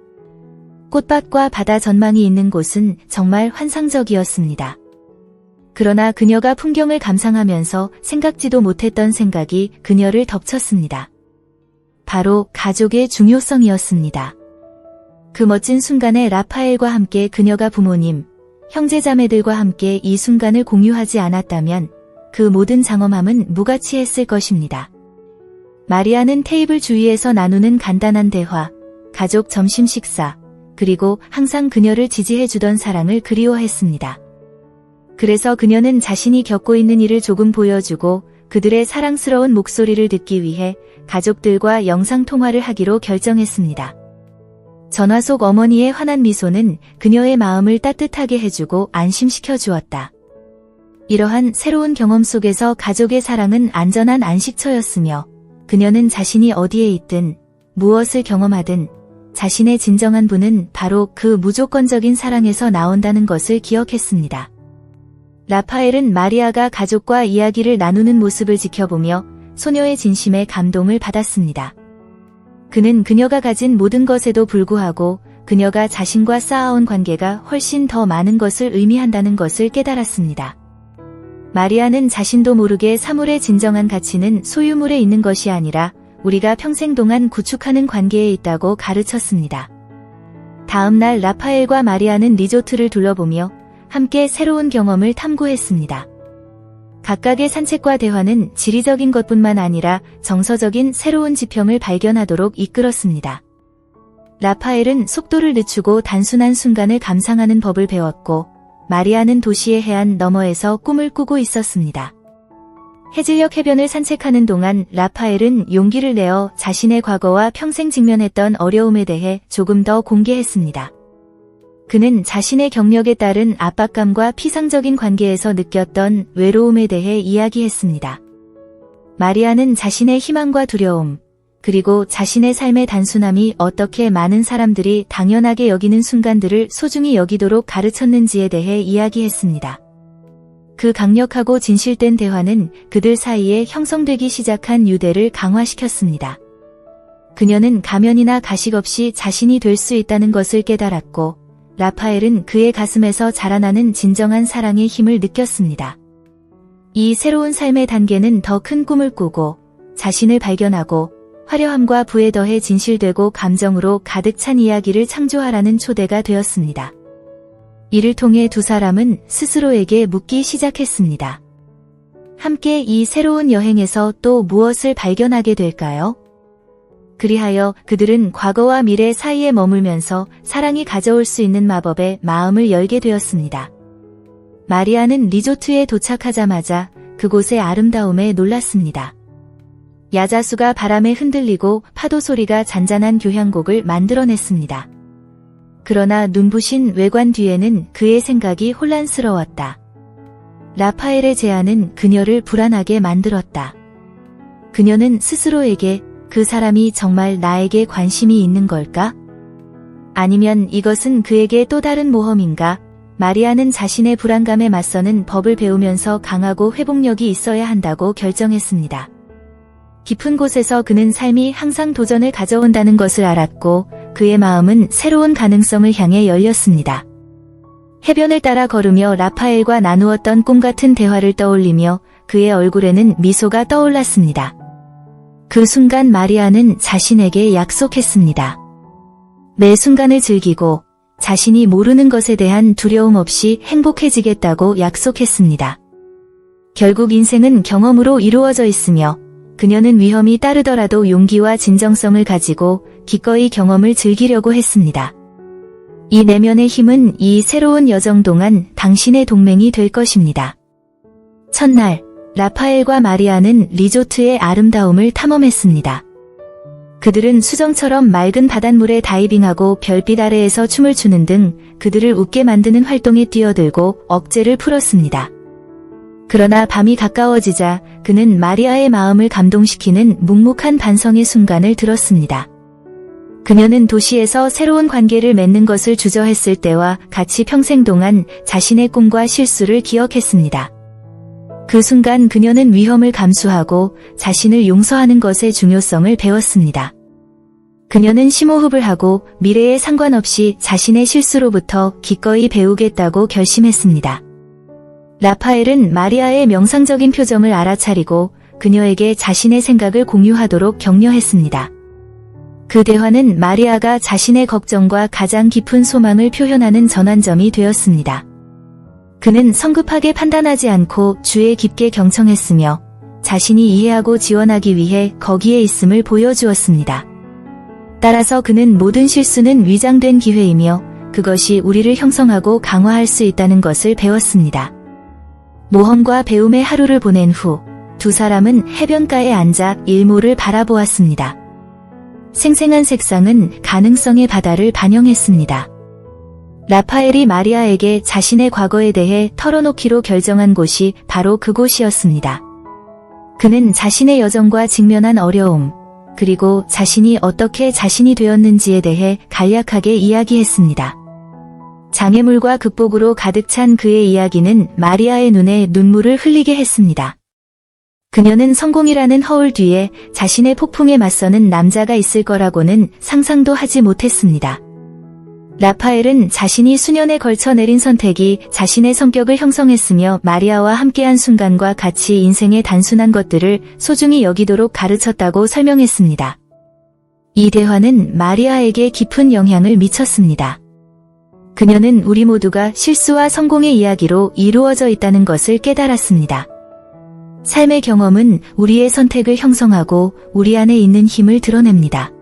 꽃밭과 바다 전망이 있는 곳은 정말 환상적이었습니다. 그러나 그녀가 풍경을 감상하면서 생각지도 못했던 생각이 그녀를 덮쳤습니다. 바로 가족의 중요성이었습니다. 그 멋진 순간에 라파엘과 함께 그녀가 부모님, 형제자매들과 함께 이 순간을 공유하지 않았다면 그 모든 장엄함은 무가치했을 것입니다. 마리아는 테이블 주위에서 나누는 간단한 대화, 가족 점심 식사, 그리고 항상 그녀를 지지해주던 사랑을 그리워했습니다. 그래서 그녀는 자신이 겪고 있는 일을 조금 보여주고 그들의 사랑스러운 목소리를 듣기 위해 가족들과 영상통화를 하기로 결정했습니다. 전화 속 어머니의 환한 미소는 그녀의 마음을 따뜻하게 해주고 안심시켜 주었다. 이러한 새로운 경험 속에서 가족의 사랑은 안전한 안식처였으며 그녀는 자신이 어디에 있든 무엇을 경험하든 자신의 진정한 분은 바로 그 무조건적인 사랑에서 나온다는 것을 기억했습니다. 라파엘은 마리아가 가족과 이야기를 나누는 모습을 지켜보며 소녀의 진심에 감동을 받았습니다. 그는 그녀가 가진 모든 것에도 불구하고 그녀가 자신과 쌓아온 관계가 훨씬 더 많은 것을 의미한다는 것을 깨달았습니다. 마리아는 자신도 모르게 사물의 진정한 가치는 소유물에 있는 것이 아니라 우리가 평생 동안 구축하는 관계에 있다고 가르쳤습니다. 다음 날 라파엘과 마리아는 리조트를 둘러보며 함께 새로운 경험을 탐구했습니다. 각각의 산책과 대화는 지리적인 것뿐만 아니라 정서적인 새로운 지평을 발견하도록 이끌었습니다. 라파엘은 속도를 늦추고 단순한 순간을 감상하는 법을 배웠고, 마리아는 도시의 해안 너머에서 꿈을 꾸고 있었습니다. 해질녘 해변을 산책하는 동안 라파엘은 용기를 내어 자신의 과거와 평생 직면했던 어려움에 대해 조금 더 공개했습니다. 그는 자신의 경력에 따른 압박감과 피상적인 관계에서 느꼈던 외로움에 대해 이야기했습니다. 마리아는 자신의 희망과 두려움, 그리고 자신의 삶의 단순함이 어떻게 많은 사람들이 당연하게 여기는 순간들을 소중히 여기도록 가르쳤는지에 대해 이야기했습니다. 그 강력하고 진실된 대화는 그들 사이에 형성되기 시작한 유대를 강화시켰습니다. 그녀는 가면이나 가식 없이 자신이 될 수 있다는 것을 깨달았고, 라파엘은 그의 가슴에서 자라나는 진정한 사랑의 힘을 느꼈습니다. 이 새로운 삶의 단계는 더 큰 꿈을 꾸고, 자신을 발견하고, 화려함과 부에 더해 진실되고 감정으로 가득 찬 이야기를 창조하라는 초대가 되었습니다. 이를 통해 두 사람은 스스로에게 묻기 시작했습니다. 함께 이 새로운 여행에서 또 무엇을 발견하게 될까요? 그리하여 그들은 과거와 미래 사이에 머물면서 사랑이 가져올 수 있는 마법에 마음을 열게 되었습니다. 마리아는 리조트에 도착하자마자 그곳의 아름다움에 놀랐습니다. 야자수가 바람에 흔들리고 파도 소리가 잔잔한 교향곡을 만들어냈습니다. 그러나 눈부신 외관 뒤에는 그의 생각이 혼란스러웠다. 라파엘의 제안은 그녀를 불안하게 만들었다. 그녀는 스스로에게 그 사람이 정말 나에게 관심이 있는 걸까? 아니면 이것은 그에게 또 다른 모험인가? 마리아는 자신의 불안감에 맞서는 법을 배우면서 강하고 회복력이 있어야 한다고 결정했습니다. 깊은 곳에서 그는 삶이 항상 도전을 가져온다는 것을 알았고, 그의 마음은 새로운 가능성을 향해 열렸습니다. 해변을 따라 걸으며 라파엘과 나누었던 꿈같은 대화를 떠올리며 그의 얼굴에는 미소가 떠올랐습니다. 그 순간 마리아는 자신에게 약속했습니다. 매 순간을 즐기고 자신이 모르는 것에 대한 두려움 없이 행복해지겠다고 약속했습니다. 결국 인생은 경험으로 이루어져 있으며 그녀는 위험이 따르더라도 용기와 진정성을 가지고 기꺼이 경험을 즐기려고 했습니다. 이 내면의 힘은 이 새로운 여정 동안 당신의 동맹이 될 것입니다. 첫날, 라파엘과 마리아는 리조트의 아름다움을 탐험했습니다. 그들은 수정처럼 맑은 바닷물에 다이빙하고 별빛 아래에서 춤을 추는 등 그들을 웃게 만드는 활동에 뛰어들고 억제를 풀었습니다. 그러나 밤이 가까워지자 그는 마리아의 마음을 감동시키는 묵묵한 반성의 순간을 들었습니다. 그녀는 도시에서 새로운 관계를 맺는 것을 주저했을 때와 같이 평생 동안 자신의 꿈과 실수를 기억했습니다. 그 순간 그녀는 위험을 감수하고 자신을 용서하는 것의 중요성을 배웠습니다. 그녀는 심호흡을 하고 미래에 상관없이 자신의 실수로부터 기꺼이 배우겠다고 결심했습니다. 라파엘은 마리아의 명상적인 표정을 알아차리고 그녀에게 자신의 생각을 공유하도록 격려했습니다. 그 대화는 마리아가 자신의 걱정과 가장 깊은 소망을 표현하는 전환점이 되었습니다. 그는 성급하게 판단하지 않고 주에 깊게 경청했으며 자신이 이해하고 지원하기 위해 거기에 있음을 보여주었습니다. 따라서 그는 모든 실수는 위장된 기회이며 그것이 우리를 형성하고 강화할 수 있다는 것을 배웠습니다. 모험과 배움의 하루를 보낸 후 두 사람은 해변가에 앉아 일몰을 바라보았습니다. 생생한 색상은 가능성의 바다를 반영했습니다. 라파엘이 마리아에게 자신의 과거에 대해 털어놓기로 결정한 곳이 바로 그곳이었습니다. 그는 자신의 여정과 직면한 어려움, 그리고 자신이 어떻게 자신이 되었는지에 대해 간략하게 이야기했습니다. 장애물과 극복으로 가득 찬 그의 이야기는 마리아의 눈에 눈물을 흘리게 했습니다. 그녀는 성공이라는 허울 뒤에 자신의 폭풍에 맞서는 남자가 있을 거라고는 상상도 하지 못했습니다. 라파엘은 자신이 수년에 걸쳐 내린 선택이 자신의 성격을 형성했으며 마리아와 함께한 순간과 같이 인생의 단순한 것들을 소중히 여기도록 가르쳤다고 설명했습니다. 이 대화는 마리아에게 깊은 영향을 미쳤습니다. 그녀는 우리 모두가 실수와 성공의 이야기로 이루어져 있다는 것을 깨달았습니다. 삶의 경험은 우리의 선택을 형성하고 우리 안에 있는 힘을 드러냅니다.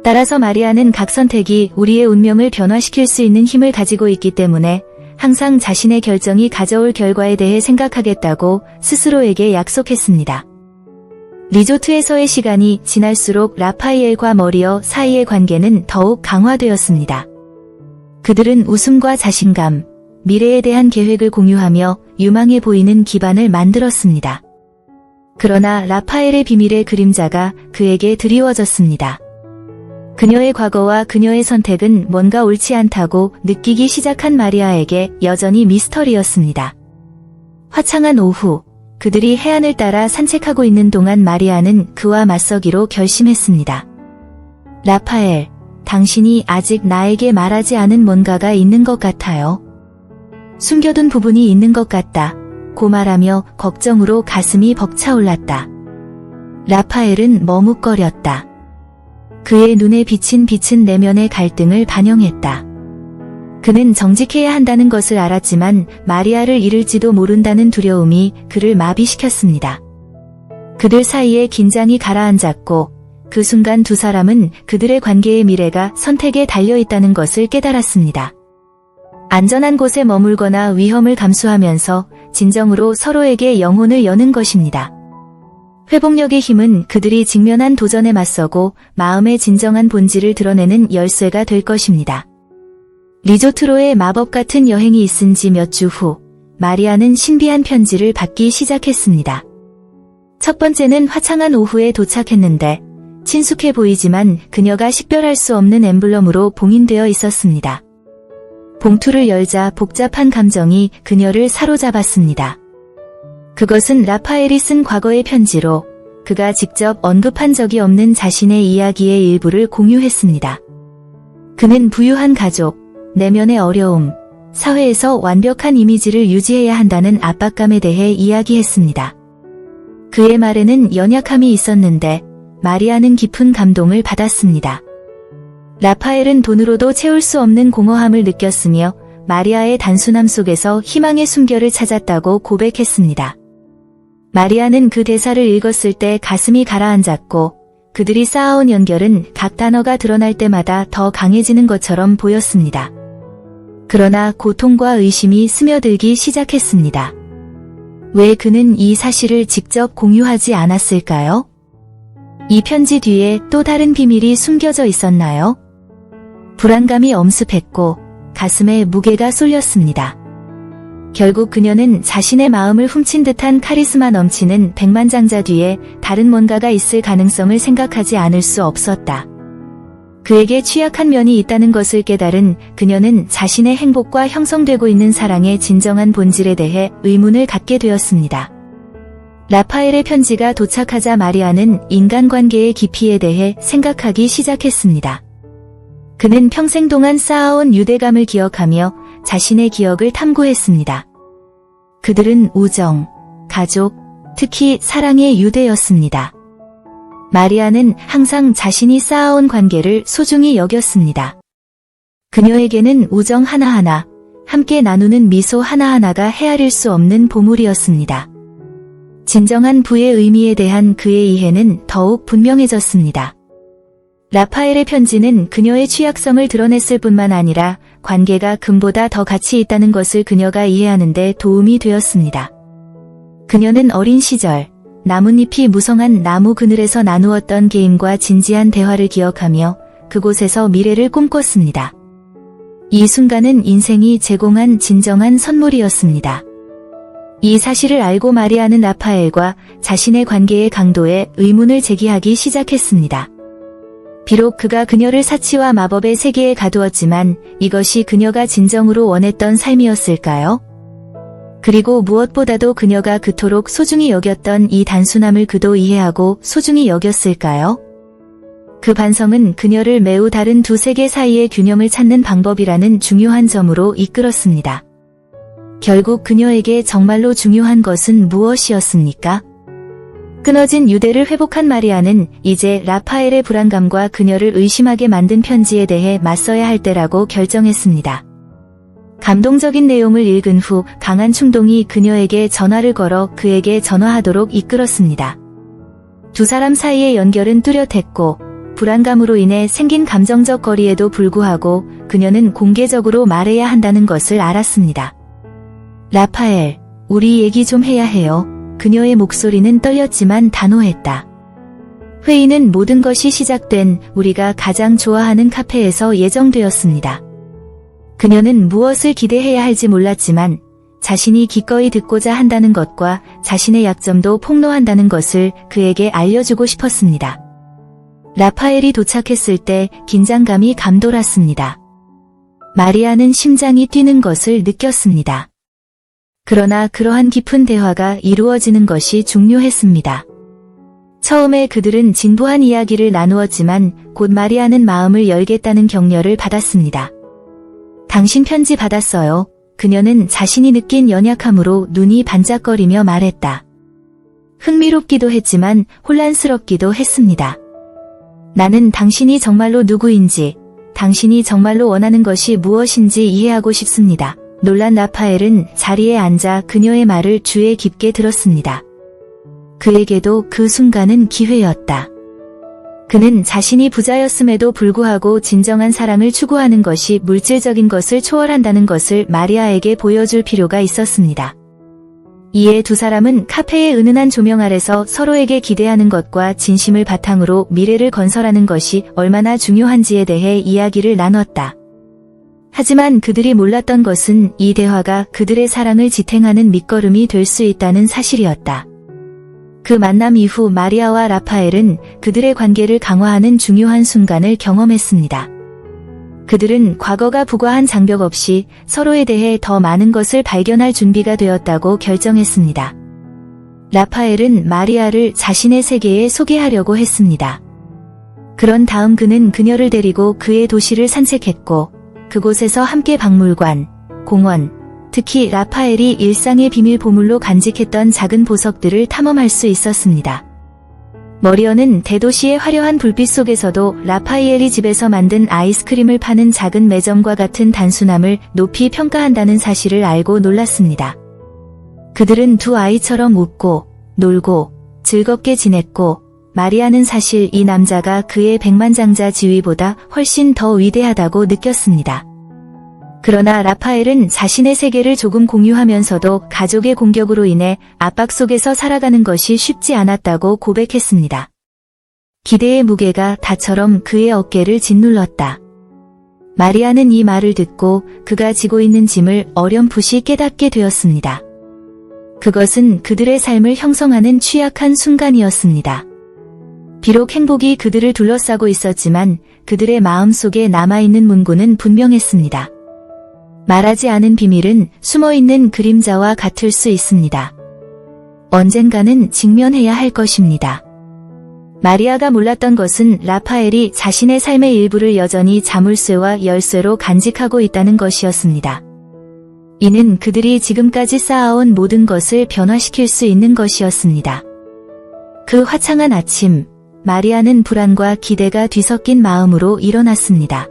따라서 마리아는 각 선택이 우리의 운명을 변화시킬 수 있는 힘을 가지고 있기 때문에 항상 자신의 결정이 가져올 결과에 대해 생각하겠다고 스스로에게 약속했습니다. 리조트에서의 시간이 지날수록 라파이엘과 머리어 사이의 관계는 더욱 강화되었습니다. 그들은 웃음과 자신감, 미래에 대한 계획을 공유하며 유망해 보이는 기반을 만들었습니다. 그러나 라파엘의 비밀의 그림자가 그에게 드리워졌습니다. 그녀의 과거와 그녀의 선택은 뭔가 옳지 않다고 느끼기 시작한 마리아에게 여전히 미스터리였습니다. 화창한 오후, 그들이 해안을 따라 산책하고 있는 동안 마리아는 그와 맞서기로 결심했습니다. 라파엘, 당신이 아직 나에게 말하지 않은 뭔가가 있는 것 같아요. 숨겨둔 부분이 있는 것 같다. 고 말하며 걱정으로 가슴이 벅차올랐다. 라파엘은 머뭇거렸다. 그의 눈에 비친 빛은 내면의 갈등을 반영했다. 그는 정직해야 한다는 것을 알았지만 마리아를 잃을지도 모른다는 두려움이 그를 마비시켰습니다. 그들 사이에 긴장이 가라앉았고 그 순간 두 사람은 그들의 관계의 미래가 선택에 달려있다는 것을 깨달았습니다. 안전한 곳에 머물거나 위험을 감수하면서 진정으로 서로에게 영혼을 여는 것입니다. 회복력의 힘은 그들이 직면한 도전에 맞서고 마음의 진정한 본질을 드러내는 열쇠가 될 것입니다. 리조트로의 마법 같은 여행이 있은 지 몇 주 후, 마리아는 신비한 편지를 받기 시작했습니다. 첫 번째는 화창한 오후에 도착했는데 친숙해 보이지만 그녀가 식별할 수 없는 엠블럼으로 봉인되어 있었습니다. 봉투를 열자 복잡한 감정이 그녀를 사로잡았습니다. 그것은 라파엘이 쓴 과거의 편지로 그가 직접 언급한 적이 없는 자신의 이야기의 일부를 공유했습니다. 그는 부유한 가족, 내면의 어려움, 사회에서 완벽한 이미지를 유지해야 한다는 압박감에 대해 이야기했습니다. 그의 말에는 연약함이 있었는데 마리아는 깊은 감동을 받았습니다. 라파엘은 돈으로도 채울 수 없는 공허함을 느꼈으며 마리아의 단순함 속에서 희망의 숨결을 찾았다고 고백했습니다. 마리아는 그 대사를 읽었을 때 가슴이 가라앉았고 그들이 쌓아온 연결은 각 단어가 드러날 때마다 더 강해지는 것처럼 보였습니다. 그러나 고통과 의심이 스며들기 시작했습니다. 왜 그는 이 사실을 직접 공유하지 않았을까요? 이 편지 뒤에 또 다른 비밀이 숨겨져 있었나요? 불안감이 엄습했고 가슴에 무게가 쏠렸습니다. 결국 그녀는 자신의 마음을 훔친 듯한 카리스마 넘치는 백만장자 뒤에 다른 뭔가가 있을 가능성을 생각하지 않을 수 없었다. 그에게 취약한 면이 있다는 것을 깨달은 그녀는 자신의 행복과 형성되고 있는 사랑의 진정한 본질에 대해 의문을 갖게 되었습니다. 라파엘의 편지가 도착하자 마리아는 인간관계의 깊이에 대해 생각하기 시작했습니다. 그는 평생 동안 쌓아온 유대감을 기억하며 자신의 기억을 탐구했습니다. 그들은 우정, 가족, 특히 사랑의 유대였습니다. 마리아는 항상 자신이 쌓아온 관계를 소중히 여겼습니다. 그녀에게는 우정 하나하나, 함께 나누는 미소 하나하나가 헤아릴 수 없는 보물이었습니다. 진정한 부의 의미에 대한 그의 이해는 더욱 분명해졌습니다. 라파엘의 편지는 그녀의 취약성을 드러냈을 뿐만 아니라 관계가 금보다 더 가치 있다는 것을 그녀가 이해하는 데 도움이 되었습니다. 그녀는 어린 시절 나뭇잎이 무성한 나무 그늘에서 나누었던 게임과 진지한 대화를 기억하며 그곳에서 미래를 꿈꿨습니다. 이 순간은 인생이 제공한 진정한 선물이었습니다. 이 사실을 알고 마리아는 라파엘과 자신의 관계의 강도에 의문을 제기하기 시작했습니다. 비록 그가 그녀를 사치와 마법의 세계에 가두었지만 이것이 그녀가 진정으로 원했던 삶이었을까요? 그리고 무엇보다도 그녀가 그토록 소중히 여겼던 이 단순함을 그도 이해하고 소중히 여겼을까요? 그 반성은 그녀를 매우 다른 두 세계 사이의 균형을 찾는 방법이라는 중요한 점으로 이끌었습니다. 결국 그녀에게 정말로 중요한 것은 무엇이었습니까? 끊어진 유대를 회복한 마리아는 이제 라파엘의 불안감과 그녀를 의심하게 만든 편지에 대해 맞서야 할 때라고 결정했습니다. 감동적인 내용을 읽은 후 강한 충동이 그녀에게 전화를 걸어 그에게 전화하도록 이끌었습니다. 두 사람 사이의 연결은 뚜렷했고 불안감으로 인해 생긴 감정적 거리에도 불구하고 그녀는 공개적으로 말해야 한다는 것을 알았습니다. 라파엘, 우리 얘기 좀 해야 해요. 그녀의 목소리는 떨렸지만 단호했다. 회의는 모든 것이 시작된 우리가 가장 좋아하는 카페에서 예정되었습니다. 그녀는 무엇을 기대해야 할지 몰랐지만 자신이 기꺼이 듣고자 한다는 것과 자신의 약점도 폭로한다는 것을 그에게 알려주고 싶었습니다. 라파엘이 도착했을 때 긴장감이 감돌았습니다. 마리아는 심장이 뛰는 것을 느꼈습니다. 그러나 그러한 깊은 대화가 이루어지는 것이 중요했습니다. 처음에 그들은 진부한 이야기를 나누었지만 곧 마리아는 마음을 열겠다는 격려를 받았습니다. 당신 편지 받았어요. 그녀는 자신이 느낀 연약함으로 눈이 반짝거리며 말했다. 흥미롭기도 했지만 혼란스럽기도 했습니다. 나는 당신이 정말로 누구인지, 당신이 정말로 원하는 것이 무엇인지 이해하고 싶습니다. 놀란 라파엘은 자리에 앉아 그녀의 말을 주의 깊게 들었습니다. 그에게도 그 순간은 기회였다. 그는 자신이 부자였음에도 불구하고 진정한 사랑을 추구하는 것이 물질적인 것을 초월한다는 것을 마리아에게 보여줄 필요가 있었습니다. 이에 두 사람은 카페의 은은한 조명 아래서 서로에게 기대하는 것과 진심을 바탕으로 미래를 건설하는 것이 얼마나 중요한지에 대해 이야기를 나눴다. 하지만 그들이 몰랐던 것은 이 대화가 그들의 사랑을 지탱하는 밑거름이 될 수 있다는 사실이었다. 그 만남 이후 마리아와 라파엘은 그들의 관계를 강화하는 중요한 순간을 경험했습니다. 그들은 과거가 부과한 장벽 없이 서로에 대해 더 많은 것을 발견할 준비가 되었다고 결정했습니다. 라파엘은 마리아를 자신의 세계에 소개하려고 했습니다. 그런 다음 그는 그녀를 데리고 그의 도시를 산책했고 그곳에서 함께 박물관, 공원, 특히 라파엘이 일상의 비밀 보물로 간직했던 작은 보석들을 탐험할 수 있었습니다. 머리어는 대도시의 화려한 불빛 속에서도 라파이엘이 집에서 만든 아이스크림을 파는 작은 매점과 같은 단순함을 높이 평가한다는 사실을 알고 놀랐습니다. 그들은 두 아이처럼 웃고, 놀고, 즐겁게 지냈고, 마리아는 사실 이 남자가 그의 백만장자 지위보다 훨씬 더 위대하다고 느꼈습니다. 그러나 라파엘은 자신의 세계를 조금 공유하면서도 가족의 공격으로 인해 압박 속에서 살아가는 것이 쉽지 않았다고 고백했습니다. 기대의 무게가 닷처럼 그의 어깨를 짓눌렀다. 마리아는 이 말을 듣고 그가 지고 있는 짐을 어렴풋이 깨닫게 되었습니다. 그것은 그들의 삶을 형성하는 취약한 순간이었습니다. 비록 행복이 그들을 둘러싸고 있었지만 그들의 마음속에 남아있는 문구는 분명했습니다. 말하지 않은 비밀은 숨어있는 그림자와 같을 수 있습니다. 언젠가는 직면해야 할 것입니다. 마리아가 몰랐던 것은 라파엘이 자신의 삶의 일부를 여전히 자물쇠와 열쇠로 간직하고 있다는 것이었습니다. 이는 그들이 지금까지 쌓아온 모든 것을 변화시킬 수 있는 것이었습니다. 그 화창한 아침, 마리아는 불안과 기대가 뒤섞인 마음으로 일어났습니다.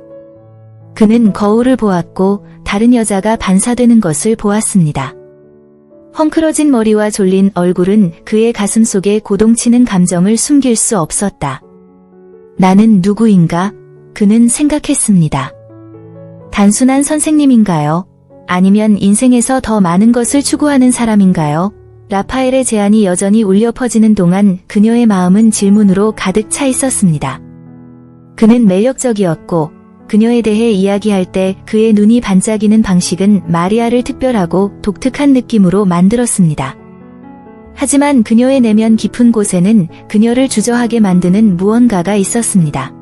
그는 거울을 보았고 다른 여자가 반사되는 것을 보았습니다. 헝클어진 머리와 졸린 얼굴은 그의 가슴 속에 고동치는 감정을 숨길 수 없었다. 나는 누구인가? 그는 생각했습니다. 단순한 선생님인가요? 아니면 인생에서 더 많은 것을 추구하는 사람인가요? 라파엘의 제안이 여전히 울려 퍼지는 동안 그녀의 마음은 질문으로 가득 차 있었습니다. 그는 매력적이었고 그녀에 대해 이야기할 때 그의 눈이 반짝이는 방식은 마리아를 특별하고 독특한 느낌으로 만들었습니다. 하지만 그녀의 내면 깊은 곳에는 그녀를 주저하게 만드는 무언가가 있었습니다.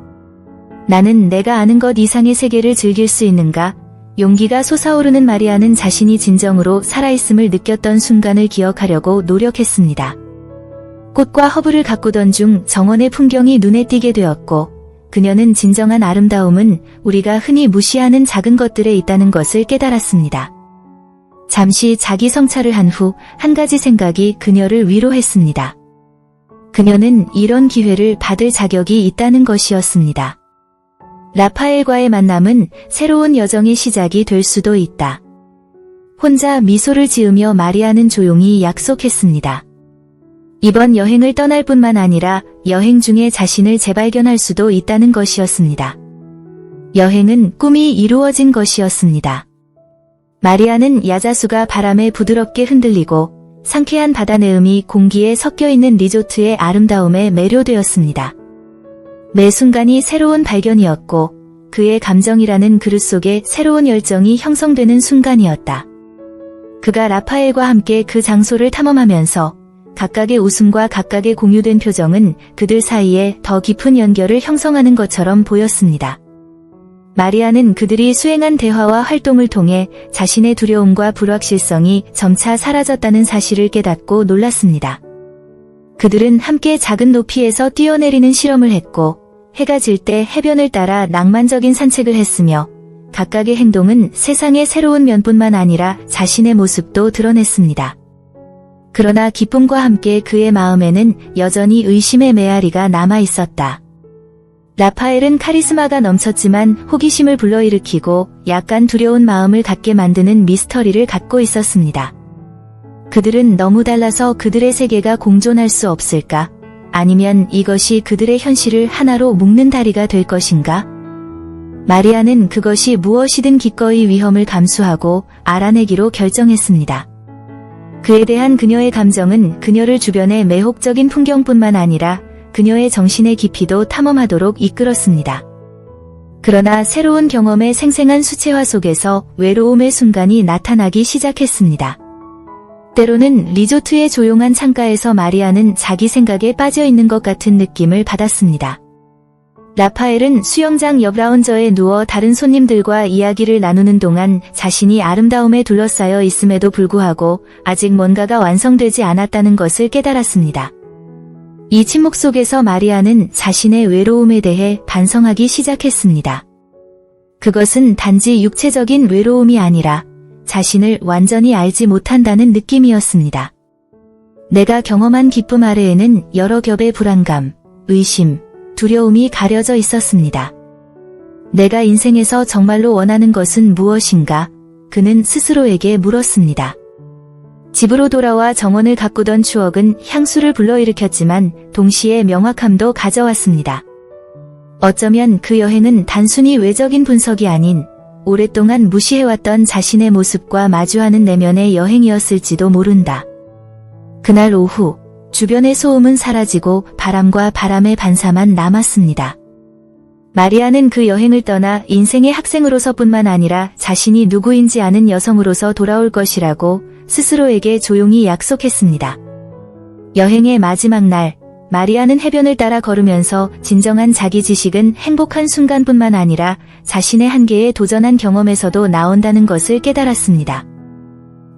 나는 내가 아는 것 이상의 세계를 즐길 수 있는가? 용기가 솟아오르는 마리아는 자신이 진정으로 살아있음을 느꼈던 순간을 기억하려고 노력했습니다. 꽃과 허브를 가꾸던 중 정원의 풍경이 눈에 띄게 되었고 그녀는 진정한 아름다움은 우리가 흔히 무시하는 작은 것들에 있다는 것을 깨달았습니다. 잠시 자기 성찰을 한 후 한 가지 생각이 그녀를 위로했습니다. 그녀는 이런 기회를 받을 자격이 있다는 것이었습니다. 라파엘과의 만남은 새로운 여정의 시작이 될 수도 있다. 혼자 미소를 지으며 마리아는 조용히 약속했습니다. 이번 여행을 떠날 뿐만 아니라 여행 중에 자신을 재발견할 수도 있다는 것이었습니다. 여행은 꿈이 이루어진 것이었습니다. 마리아는 야자수가 바람에 부드럽게 흔들리고 상쾌한 바다 내음이 공기에 섞여있는 리조트의 아름다움에 매료되었습니다. 매 순간이 새로운 발견이었고 그의 감정이라는 그릇 속에 새로운 열정이 형성되는 순간이었다. 그가 라파엘과 함께 그 장소를 탐험하면서 각각의 웃음과 각각의 공유된 표정은 그들 사이에 더 깊은 연결을 형성하는 것처럼 보였습니다. 마리아는 그들이 수행한 대화와 활동을 통해 자신의 두려움과 불확실성이 점차 사라졌다는 사실을 깨닫고 놀랐습니다. 그들은 함께 작은 높이에서 뛰어내리는 실험을 했고 해가 질 때 해변을 따라 낭만적인 산책을 했으며 각각의 행동은 세상의 새로운 면뿐만 아니라 자신의 모습도 드러냈습니다. 그러나 기쁨과 함께 그의 마음에는 여전히 의심의 메아리가 남아있었다. 라파엘은 카리스마가 넘쳤지만 호기심을 불러일으키고 약간 두려운 마음을 갖게 만드는 미스터리를 갖고 있었습니다. 그들은 너무 달라서 그들의 세계가 공존할 수 없을까? 아니면 이것이 그들의 현실을 하나로 묶는 다리가 될 것인가? 마리아는 그것이 무엇이든 기꺼이 위험을 감수하고 알아내기로 결정했습니다. 그에 대한 그녀의 감정은 그녀를 주변의 매혹적인 풍경뿐만 아니라 그녀의 정신의 깊이도 탐험하도록 이끌었습니다. 그러나 새로운 경험의 생생한 수채화 속에서 외로움의 순간이 나타나기 시작했습니다. 때로는 리조트의 조용한 창가에서 마리아는 자기 생각에 빠져 있는 것 같은 느낌을 받았습니다. 라파엘은 수영장 옆 라운저에 누워 다른 손님들과 이야기를 나누는 동안 자신이 아름다움에 둘러싸여 있음에도 불구하고 아직 뭔가가 완성되지 않았다는 것을 깨달았습니다. 이 침묵 속에서 마리아는 자신의 외로움에 대해 반성하기 시작했습니다. 그것은 단지 육체적인 외로움이 아니라 자신을 완전히 알지 못한다는 느낌이었습니다. 내가 경험한 기쁨 아래에는 여러 겹의 불안감, 의심, 두려움이 가려져 있었습니다. 내가 인생에서 정말로 원하는 것은 무엇인가? 그는 스스로에게 물었습니다. 집으로 돌아와 정원을 가꾸던 추억은 향수를 불러일으켰지만 동시에 명확함도 가져왔습니다. 어쩌면 그 여행은 단순히 외적인 분석이 아닌 오랫동안 무시해왔던 자신의 모습과 마주하는 내면의 여행이었을지도 모른다. 그날 오후 주변의 소음은 사라지고 바람과 바람의 반사만 남았습니다. 마리아는 그 여행을 떠나 인생의 학생으로서뿐만 아니라 자신이 누구인지 아는 여성으로서 돌아올 것이라고 스스로에게 조용히 약속했습니다. 여행의 마지막 날, 마리아는 해변을 따라 걸으면서 진정한 자기 지식은 행복한 순간뿐만 아니라 자신의 한계에 도전한 경험에서도 나온다는 것을 깨달았습니다.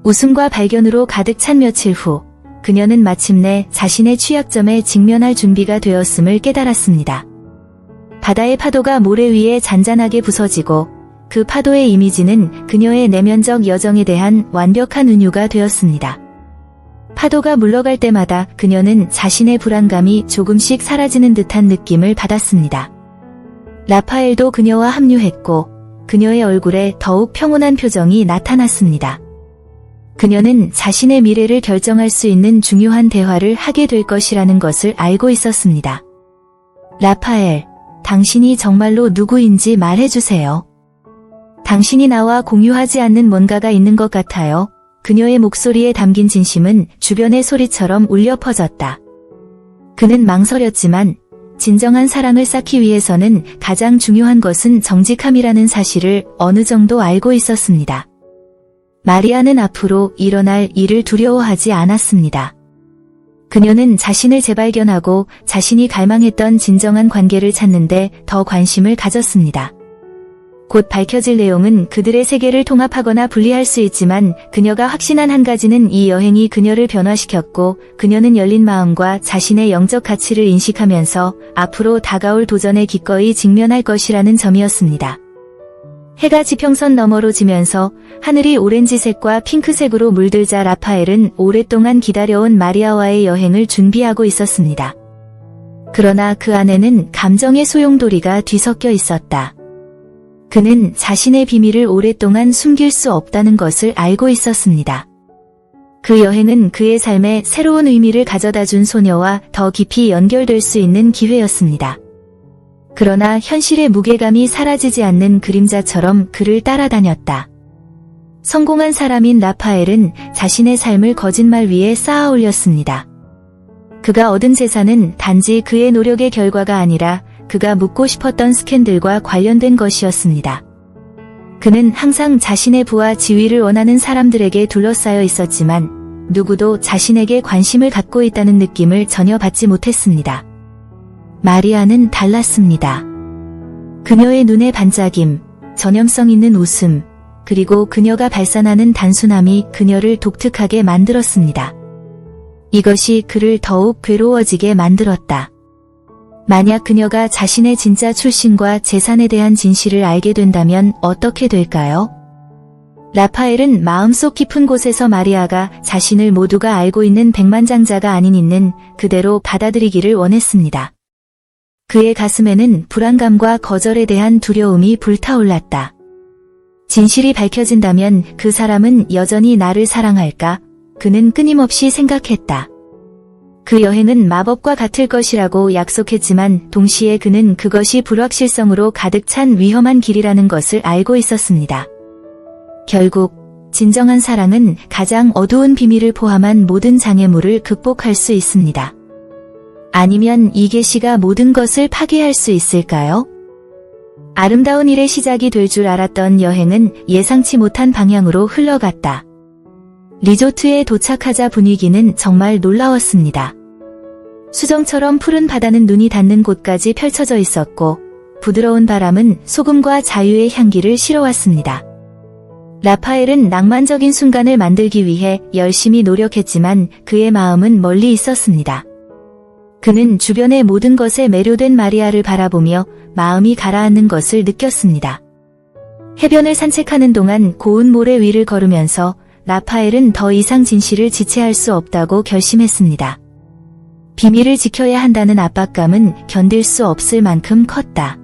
웃음과 발견으로 가득 찬 며칠 후, 그녀는 마침내 자신의 취약점에 직면할 준비가 되었음을 깨달았습니다. 바다의 파도가 모래 위에 잔잔하게 부서지고 그 파도의 이미지는 그녀의 내면적 여정에 대한 완벽한 은유가 되었습니다. 파도가 물러갈 때마다 그녀는 자신의 불안감이 조금씩 사라지는 듯한 느낌을 받았습니다. 라파엘도 그녀와 합류했고 그녀의 얼굴에 더욱 평온한 표정이 나타났습니다. 그녀는 자신의 미래를 결정할 수 있는 중요한 대화를 하게 될 것이라는 것을 알고 있었습니다. 라파엘, 당신이 정말로 누구인지 말해주세요. 당신이 나와 공유하지 않는 뭔가가 있는 것 같아요. 그녀의 목소리에 담긴 진심은 주변의 소리처럼 울려 퍼졌다. 그는 망설였지만 진정한 사랑을 쌓기 위해서는 가장 중요한 것은 정직함이라는 사실을 어느 정도 알고 있었습니다. 마리아는 앞으로 일어날 일을 두려워하지 않았습니다. 그녀는 자신을 재발견하고 자신이 갈망했던 진정한 관계를 찾는데 더 관심을 가졌습니다. 곧 밝혀질 내용은 그들의 세계를 통합하거나 분리할 수 있지만 그녀가 확신한 한 가지는 이 여행이 그녀를 변화시켰고 그녀는 열린 마음과 자신의 영적 가치를 인식하면서 앞으로 다가올 도전에 기꺼이 직면할 것이라는 점이었습니다. 해가 지평선 너머로 지면서 하늘이 오렌지색과 핑크색으로 물들자 라파엘은 오랫동안 기다려온 마리아와의 여행을 준비하고 있었습니다. 그러나 그 안에는 감정의 소용돌이가 뒤섞여 있었다. 그는 자신의 비밀을 오랫동안 숨길 수 없다는 것을 알고 있었습니다. 그 여행은 그의 삶에 새로운 의미를 가져다 준 소녀와 더 깊이 연결될 수 있는 기회였습니다. 그러나 현실의 무게감이 사라지지 않는 그림자처럼 그를 따라다녔다. 성공한 사람인 라파엘은 자신의 삶을 거짓말 위에 쌓아 올렸습니다. 그가 얻은 재산은 단지 그의 노력의 결과가 아니라 그가 묻고 싶었던 스캔들과 관련된 것이었습니다. 그는 항상 자신의 부와 지위를 원하는 사람들에게 둘러싸여 있었지만 누구도 자신에게 관심을 갖고 있다는 느낌을 전혀 받지 못했습니다. 마리아는 달랐습니다. 그녀의 눈의 반짝임, 전염성 있는 웃음, 그리고 그녀가 발산하는 단순함이 그녀를 독특하게 만들었습니다. 이것이 그를 더욱 괴로워지게 만들었다. 만약 그녀가 자신의 진짜 출신과 재산에 대한 진실을 알게 된다면 어떻게 될까요? 라파엘은 마음속 깊은 곳에서 마리아가 자신을 모두가 알고 있는 백만장자가 아닌 있는 그대로 받아들이기를 원했습니다. 그의 가슴에는 불안감과 거절에 대한 두려움이 불타올랐다. 진실이 밝혀진다면 그 사람은 여전히 나를 사랑할까? 그는 끊임없이 생각했다. 그 여행은 마법과 같을 것이라고 약속했지만 동시에 그는 그것이 불확실성으로 가득 찬 위험한 길이라는 것을 알고 있었습니다. 결국 진정한 사랑은 가장 어두운 비밀을 포함한 모든 장애물을 극복할 수 있습니다. 아니면 이 계시가 모든 것을 파괴할 수 있을까요? 아름다운 일의 시작이 될 줄 알았던 여행은 예상치 못한 방향으로 흘러갔다. 리조트에 도착하자 분위기는 정말 놀라웠습니다. 수정처럼 푸른 바다는 눈이 닿는 곳까지 펼쳐져 있었고 부드러운 바람은 소금과 자유의 향기를 실어왔습니다. 라파엘은 낭만적인 순간을 만들기 위해 열심히 노력했지만 그의 마음은 멀리 있었습니다. 그는 주변의 모든 것에 매료된 마리아를 바라보며 마음이 가라앉는 것을 느꼈습니다. 해변을 산책하는 동안 고운 모래 위를 걸으면서 라파엘은 더 이상 진실을 지체할 수 없다고 결심했습니다. 비밀을 지켜야 한다는 압박감은 견딜 수 없을 만큼 컸다.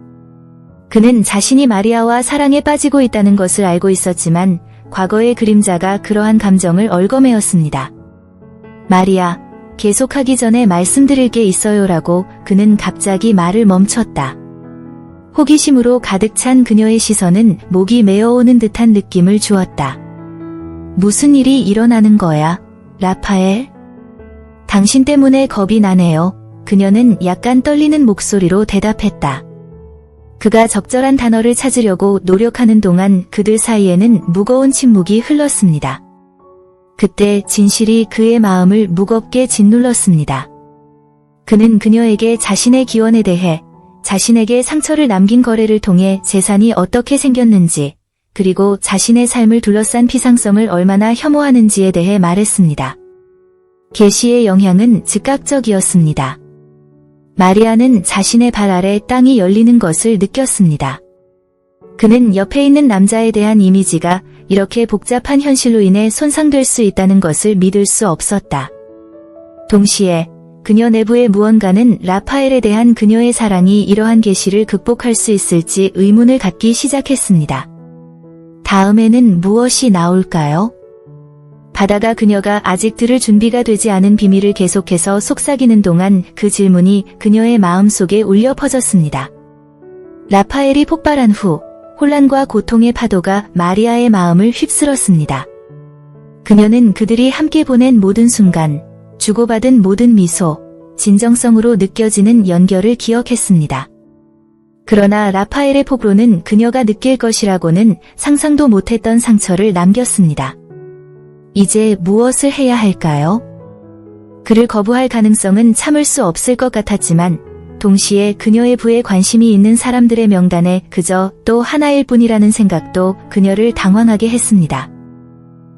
그는 자신이 마리아와 사랑에 빠지고 있다는 것을 알고 있었지만 과거의 그림자가 그러한 감정을 얽어매었습니다. 마리아, 계속하기 전에 말씀드릴 게 있어요라고 그는 갑자기 말을 멈췄다. 호기심으로 가득 찬 그녀의 시선은 목이 메어오는 듯한 느낌을 주었다. 무슨 일이 일어나는 거야, 라파엘? 당신 때문에 겁이 나네요. 그녀는 약간 떨리는 목소리로 대답했다. 그가 적절한 단어를 찾으려고 노력하는 동안 그들 사이에는 무거운 침묵이 흘렀습니다. 그때 진실이 그의 마음을 무겁게 짓눌렀습니다. 그는 그녀에게 자신의 기원에 대해, 자신에게 상처를 남긴 거래를 통해 재산이 어떻게 생겼는지, 그리고 자신의 삶을 둘러싼 피상성을 얼마나 혐오하는지에 대해 말했습니다. 계시의 영향은 즉각적이었습니다. 마리아는 자신의 발 아래 땅이 열리는 것을 느꼈습니다. 그는 옆에 있는 남자에 대한 이미지가 이렇게 복잡한 현실로 인해 손상될 수 있다는 것을 믿을 수 없었다. 동시에 그녀 내부의 무언가는 라파엘에 대한 그녀의 사랑이 이러한 계시를 극복할 수 있을지 의문을 갖기 시작했습니다. 다음에는 무엇이 나올까요? 바다가 그녀가 아직 들을 준비가 되지 않은 비밀을 계속해서 속삭이는 동안 그 질문이 그녀의 마음속에 울려 퍼졌습니다. 라파엘이 폭발한 후 혼란과 고통의 파도가 마리아의 마음을 휩쓸었습니다. 그녀는 그들이 함께 보낸 모든 순간, 주고받은 모든 미소, 진정성으로 느껴지는 연결을 기억했습니다. 그러나 라파엘의 폭로는 그녀가 느낄 것이라고는 상상도 못했던 상처를 남겼습니다. 이제 무엇을 해야 할까요? 그를 거부할 가능성은 참을 수 없을 것 같았지만 동시에 그녀의 부에 관심이 있는 사람들의 명단에 그저 또 하나일 뿐이라는 생각도 그녀를 당황하게 했습니다.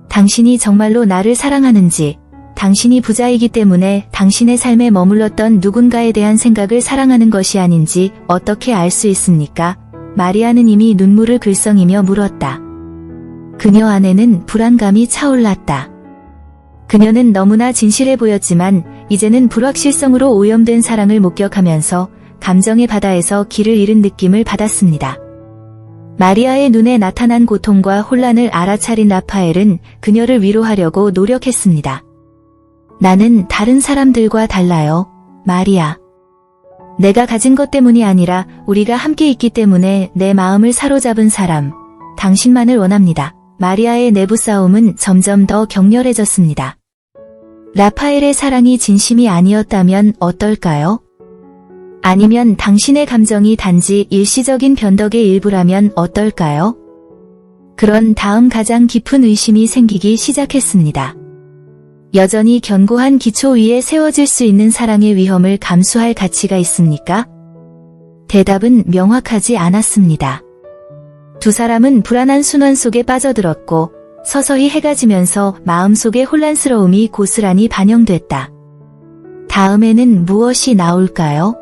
당신이 정말로 나를 사랑하는지, 당신이 부자이기 때문에 당신의 삶에 머물렀던 누군가에 대한 생각을 사랑하는 것이 아닌지 어떻게 알 수 있습니까? 마리아는 이미 눈물을 글썽이며 물었다. 그녀 안에는 불안감이 차올랐다. 그녀는 너무나 진실해 보였지만 이제는 불확실성으로 오염된 사랑을 목격하면서 감정의 바다에서 길을 잃은 느낌을 받았습니다. 마리아의 눈에 나타난 고통과 혼란을 알아차린 라파엘은 그녀를 위로하려고 노력했습니다. 나는 다른 사람들과 달라요, 마리아. 내가 가진 것 때문이 아니라 우리가 함께 있기 때문에 내 마음을 사로잡은 사람, 당신만을 원합니다. 마리아의 내부 싸움은 점점 더 격렬해졌습니다. 라파엘의 사랑이 진심이 아니었다면 어떨까요? 아니면 당신의 감정이 단지 일시적인 변덕의 일부라면 어떨까요? 그런 다음 가장 깊은 의심이 생기기 시작했습니다. 여전히 견고한 기초 위에 세워질 수 있는 사랑의 위험을 감수할 가치가 있습니까? 대답은 명확하지 않았습니다. 두 사람은 불안한 순환 속에 빠져들었고 서서히 해가 지면서 마음속의 혼란스러움이 고스란히 반영됐다. 다음에는 무엇이 나올까요?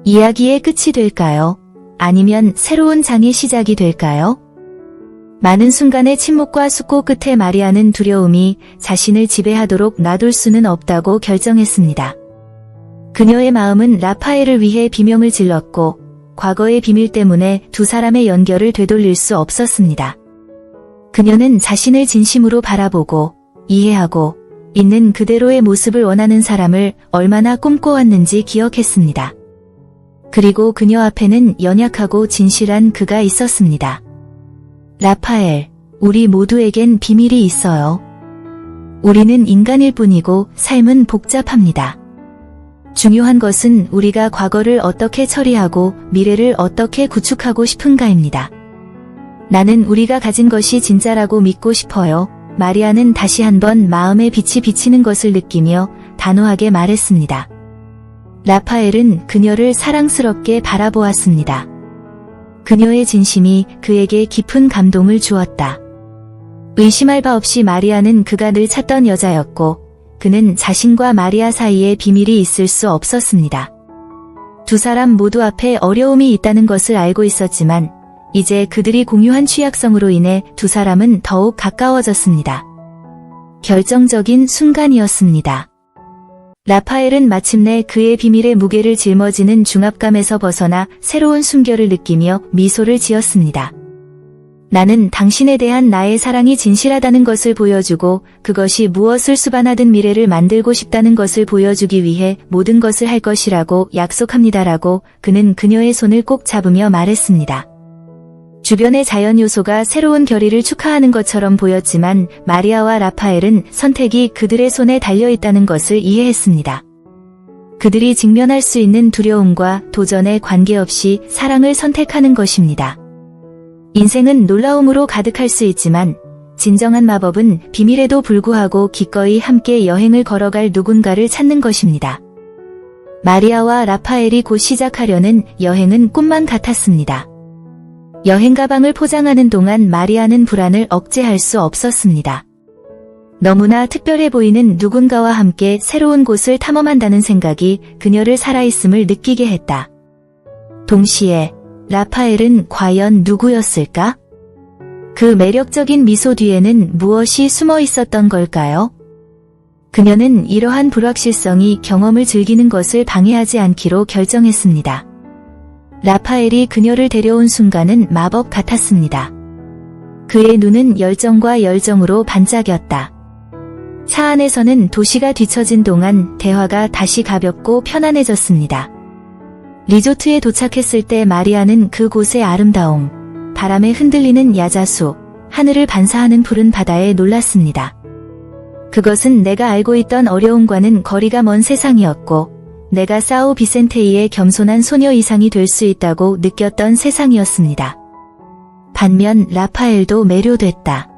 이야기의 끝이 될까요? 아니면 새로운 장의 시작이 될까요? 많은 순간의 침묵과 숙고 끝에 마리아는 두려움이 자신을 지배하도록 놔둘 수는 없다고 결정했습니다. 그녀의 마음은 라파엘을 위해 비명을 질렀고 과거의 비밀 때문에 두 사람의 연결을 되돌릴 수 없었습니다. 그녀는 자신을 진심으로 바라보고 이해하고 있는 그대로의 모습을 원하는 사람을 얼마나 꿈꿔왔는지 기억했습니다. 그리고 그녀 앞에는 연약하고 진실한 그가 있었습니다. 라파엘, 우리 모두에겐 비밀이 있어요. 우리는 인간일 뿐이고 삶은 복잡합니다. 중요한 것은 우리가 과거를 어떻게 처리하고 미래를 어떻게 구축하고 싶은가입니다. 나는 우리가 가진 것이 진짜라고 믿고 싶어요. 마리아는 다시 한번 마음의 빛이 비치는 것을 느끼며 단호하게 말했습니다. 라파엘은 그녀를 사랑스럽게 바라보았습니다. 그녀의 진심이 그에게 깊은 감동을 주었다. 의심할 바 없이 마리아는 그가 늘 찾던 여자였고 그는 자신과 마리아 사이에 비밀이 있을 수 없었습니다. 두 사람 모두 앞에 어려움이 있다는 것을 알고 있었지만 이제 그들이 공유한 취약성으로 인해 두 사람은 더욱 가까워졌습니다. 결정적인 순간이었습니다. 라파엘은 마침내 그의 비밀의 무게를 짊어지는 중압감에서 벗어나 새로운 숨결을 느끼며 미소를 지었습니다. 나는 당신에 대한 나의 사랑이 진실하다는 것을 보여주고 그것이 무엇을 수반하든 미래를 만들고 싶다는 것을 보여주기 위해 모든 것을 할 것이라고 약속합니다라고 그는 그녀의 손을 꼭 잡으며 말했습니다. 주변의 자연 요소가 새로운 결의를 축하하는 것처럼 보였지만 마리아와 라파엘은 선택이 그들의 손에 달려있다는 것을 이해했습니다. 그들이 직면할 수 있는 두려움과 도전에 관계없이 사랑을 선택하는 것입니다. 인생은 놀라움으로 가득할 수 있지만 진정한 마법은 비밀에도 불구하고 기꺼이 함께 여행을 걸어갈 누군가를 찾는 것입니다. 마리아와 라파엘이 곧 시작하려는 여행은 꿈만 같았습니다. 여행 가방을 포장하는 동안 마리아는 불안을 억제할 수 없었습니다. 너무나 특별해 보이는 누군가와 함께 새로운 곳을 탐험한다는 생각이 그녀를 살아있음을 느끼게 했다. 동시에 라파엘은 과연 누구였을까? 그 매력적인 미소 뒤에는 무엇이 숨어 있었던 걸까요? 그녀는 이러한 불확실성이 경험을 즐기는 것을 방해하지 않기로 결정했습니다. 라파엘이 그녀를 데려온 순간은 마법 같았습니다. 그의 눈은 열정과 열정으로 반짝였다. 차 안에서는 도시가 뒤처진 동안 대화가 다시 가볍고 편안해졌습니다. 리조트에 도착했을 때 마리아는 그곳의 아름다움, 바람에 흔들리는 야자수, 하늘을 반사하는 푸른 바다에 놀랐습니다. 그것은 내가 알고 있던 어려움과는 거리가 먼 세상이었고 내가 사오 비센테이의 겸손한 소녀 이상이 될 수 있다고 느꼈던 세상이었습니다. 반면 라파엘도 매료됐다.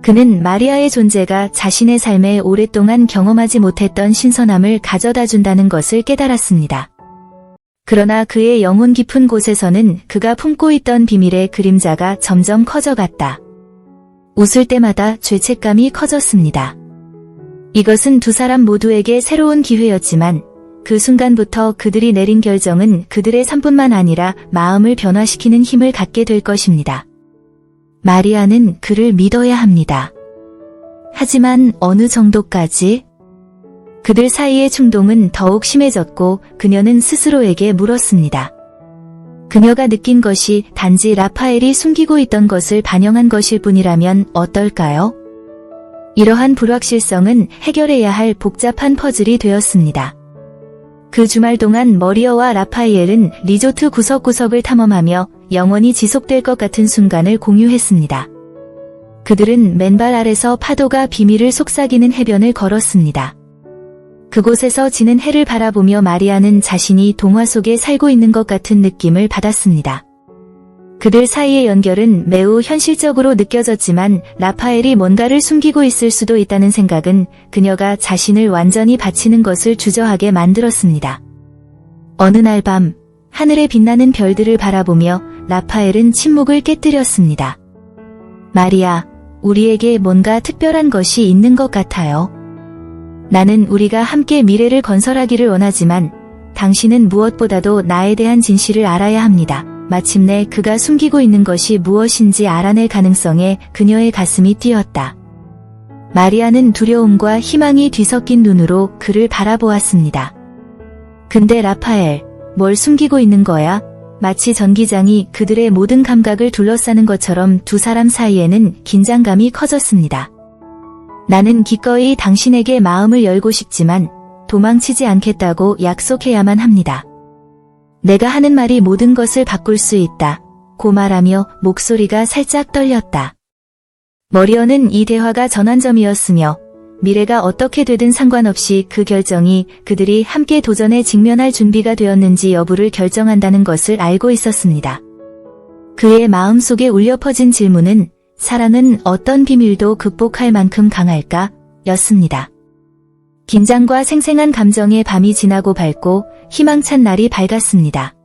그는 마리아의 존재가 자신의 삶에 오랫동안 경험하지 못했던 신선함을 가져다 준다는 것을 깨달았습니다. 그러나 그의 영혼 깊은 곳에서는 그가 품고 있던 비밀의 그림자가 점점 커져갔다. 웃을 때마다 죄책감이 커졌습니다. 이것은 두 사람 모두에게 새로운 기회였지만 그 순간부터 그들이 내린 결정은 그들의 삶뿐만 아니라 마음을 변화시키는 힘을 갖게 될 것입니다. 마리아는 그를 믿어야 합니다. 하지만 어느 정도까지? 그들 사이의 충동은 더욱 심해졌고 그녀는 스스로에게 물었습니다. 그녀가 느낀 것이 단지 라파엘이 숨기고 있던 것을 반영한 것일 뿐이라면 어떨까요? 이러한 불확실성은 해결해야 할 복잡한 퍼즐이 되었습니다. 그 주말 동안 머리어와 라파이엘은 리조트 구석구석을 탐험하며 영원히 지속될 것 같은 순간을 공유했습니다. 그들은 맨발 아래서 파도가 비밀을 속삭이는 해변을 걸었습니다. 그곳에서 지는 해를 바라보며 마리아는 자신이 동화 속에 살고 있는 것 같은 느낌을 받았습니다. 그들 사이의 연결은 매우 현실적으로 느껴졌지만 라파엘이 뭔가를 숨기고 있을 수도 있다는 생각은 그녀가 자신을 완전히 바치는 것을 주저하게 만들었습니다. 어느 날 밤, 하늘에 빛나는 별들을 바라보며 라파엘은 침묵을 깨뜨렸습니다. 마리아, 우리에게 뭔가 특별한 것이 있는 것 같아요. 나는 우리가 함께 미래를 건설하기를 원하지만 당신은 무엇보다도 나에 대한 진실을 알아야 합니다. 마침내 그가 숨기고 있는 것이 무엇인지 알아낼 가능성에 그녀의 가슴이 뛰었다. 마리아는 두려움과 희망이 뒤섞인 눈으로 그를 바라보았습니다. 근데 라파엘, 뭘 숨기고 있는 거야? 마치 전기장이 그들의 모든 감각을 둘러싸는 것처럼 두 사람 사이에는 긴장감이 커졌습니다. 나는 기꺼이 당신에게 마음을 열고 싶지만 도망치지 않겠다고 약속해야만 합니다. 내가 하는 말이 모든 것을 바꿀 수 있다. 고 말하며 목소리가 살짝 떨렸다. 머리어는 이 대화가 전환점이었으며 미래가 어떻게 되든 상관없이 그 결정이 그들이 함께 도전에 직면할 준비가 되었는지 여부를 결정한다는 것을 알고 있었습니다. 그의 마음속에 울려 퍼진 질문은 사랑은 어떤 비밀도 극복할 만큼 강할까? 였습니다. 긴장과 생생한 감정의 밤이 지나고 밝고 희망찬 날이 밝았습니다.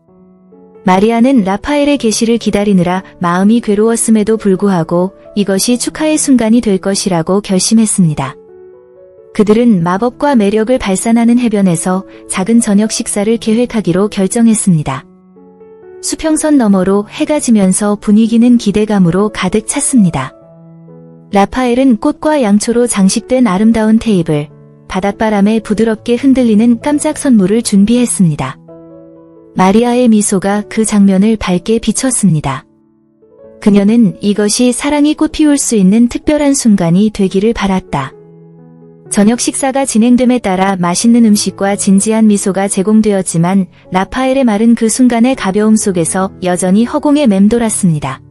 마리아는 라파엘의 계시를 기다리느라 마음이 괴로웠음에도 불구하고 이것이 축하의 순간이 될 것이라고 결심했습니다. 그들은 마법과 매력을 발산하는 해변에서 작은 저녁 식사를 계획하기로 결정했습니다. 수평선 너머로 해가 지면서 분위기는 기대감으로 가득 찼습니다. 라파엘은 꽃과 양초로 장식된 아름다운 테이블, 바닷바람에 부드럽게 흔들리는 깜짝 선물을 준비했습니다. 마리아의 미소가 그 장면을 밝게 비췄습니다. 그녀는 이것이 사랑이 꽃피울 수 있는 특별한 순간이 되기를 바랐다. 저녁 식사가 진행됨에 따라 맛있는 음식과 진지한 미소가 제공되었지만 라파엘의 말은 그 순간의 가벼움 속에서 여전히 허공에 맴돌았습니다.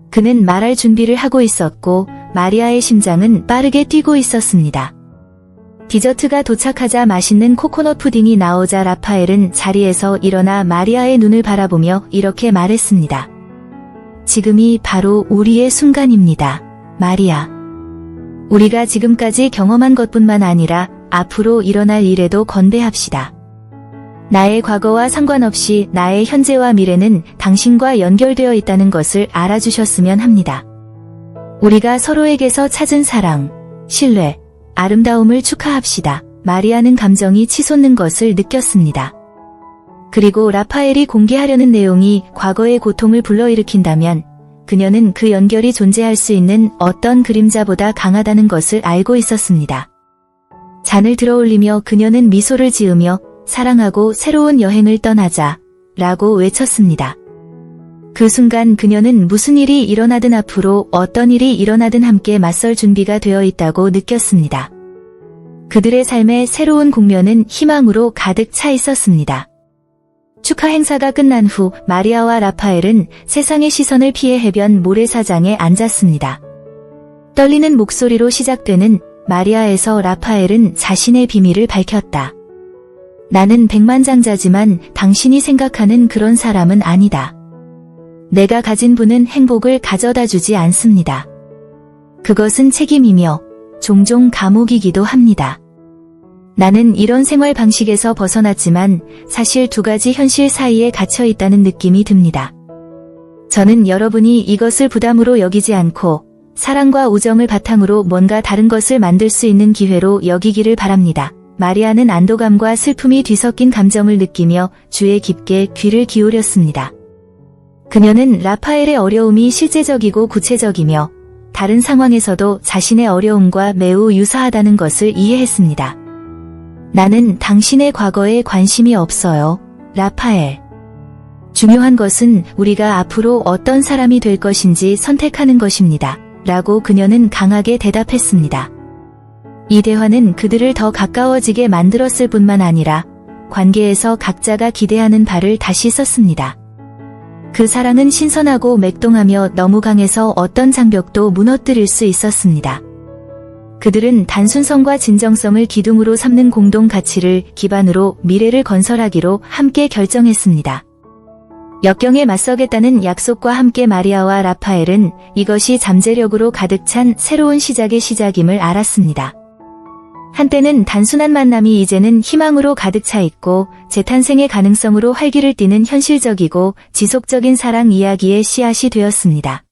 그는 말할 준비를 하고 있었고 마리아의 심장은 빠르게 뛰고 있었습니다. 디저트가 도착하자 맛있는 코코넛 푸딩이 나오자 라파엘은 자리에서 일어나 마리아의 눈을 바라보며 이렇게 말했습니다. 지금이 바로 우리의 순간입니다, 마리아. 우리가 지금까지 경험한 것뿐만 아니라 앞으로 일어날 일에도 건배합시다. 나의 과거와 상관없이 나의 현재와 미래는 당신과 연결되어 있다는 것을 알아주셨으면 합니다. 우리가 서로에게서 찾은 사랑, 신뢰, 아름다움을 축하합시다. 마리아는 감정이 치솟는 것을 느꼈습니다. 그리고 라파엘이 공개하려는 내용이 과거의 고통을 불러일으킨다면 그녀는 그 연결이 존재할 수 있는 어떤 그림자보다 강하다는 것을 알고 있었습니다. 잔을 들어올리며 그녀는 미소를 지으며 사랑하고 새로운 여행을 떠나자 라고 외쳤습니다. 그 순간 그녀는 무슨 일이 일어나든 앞으로 어떤 일이 일어나든 함께 맞설 준비가 되어 있다고 느꼈습니다. 그들의 삶의 새로운 국면은 희망으로 가득 차 있었습니다. 축하 행사가 끝난 후 마리아와 라파엘은 세상의 시선을 피해 해변 모래사장에 앉았습니다. 떨리는 목소리로 시작되는 마리아에서 라파엘은 자신의 비밀을 밝혔다. 나는 백만장자지만 당신이 생각하는 그런 사람은 아니다. 내가 가진 부는 행복을 가져다 주지 않습니다. 그것은 책임이며 종종 감옥이기도 합니다. 나는 이런 생활 방식에서 벗어났지만 사실 두 가지 현실 사이에 갇혀 있다는 느낌이 듭니다. 저는 여러분이 이것을 부담으로 여기지 않고 사랑과 우정을 바탕으로 뭔가 다른 것을 만들 수 있는 기회로 여기기를 바랍니다. 마리아는 안도감과 슬픔이 뒤섞인 감정을 느끼며 주에 깊게 귀를 기울였습니다. 그녀는 라파엘의 어려움이 실제적이고 구체적이며 다른 상황에서도 자신의 어려움과 매우 유사하다는 것을 이해했습니다. 나는 당신의 과거에 관심이 없어요, 라파엘. 중요한 것은 우리가 앞으로 어떤 사람이 될 것인지 선택하는 것입니다. 라고 그녀는 강하게 대답했습니다. 이 대화는 그들을 더 가까워지게 만들었을 뿐만 아니라 관계에서 각자가 기대하는 바를 다시 썼습니다. 그 사랑은 신선하고 맥동하며 너무 강해서 어떤 장벽도 무너뜨릴 수 있었습니다. 그들은 단순성과 진정성을 기둥으로 삼는 공동 가치를 기반으로 미래를 건설하기로 함께 결정했습니다. 역경에 맞서겠다는 약속과 함께 마리아와 라파엘은 이것이 잠재력으로 가득 찬 새로운 시작의 시작임을 알았습니다. 한때는 단순한 만남이 이제는 희망으로 가득 차 있고 재탄생의 가능성으로 활기를 띠는 현실적이고 지속적인 사랑 이야기의 씨앗이 되었습니다.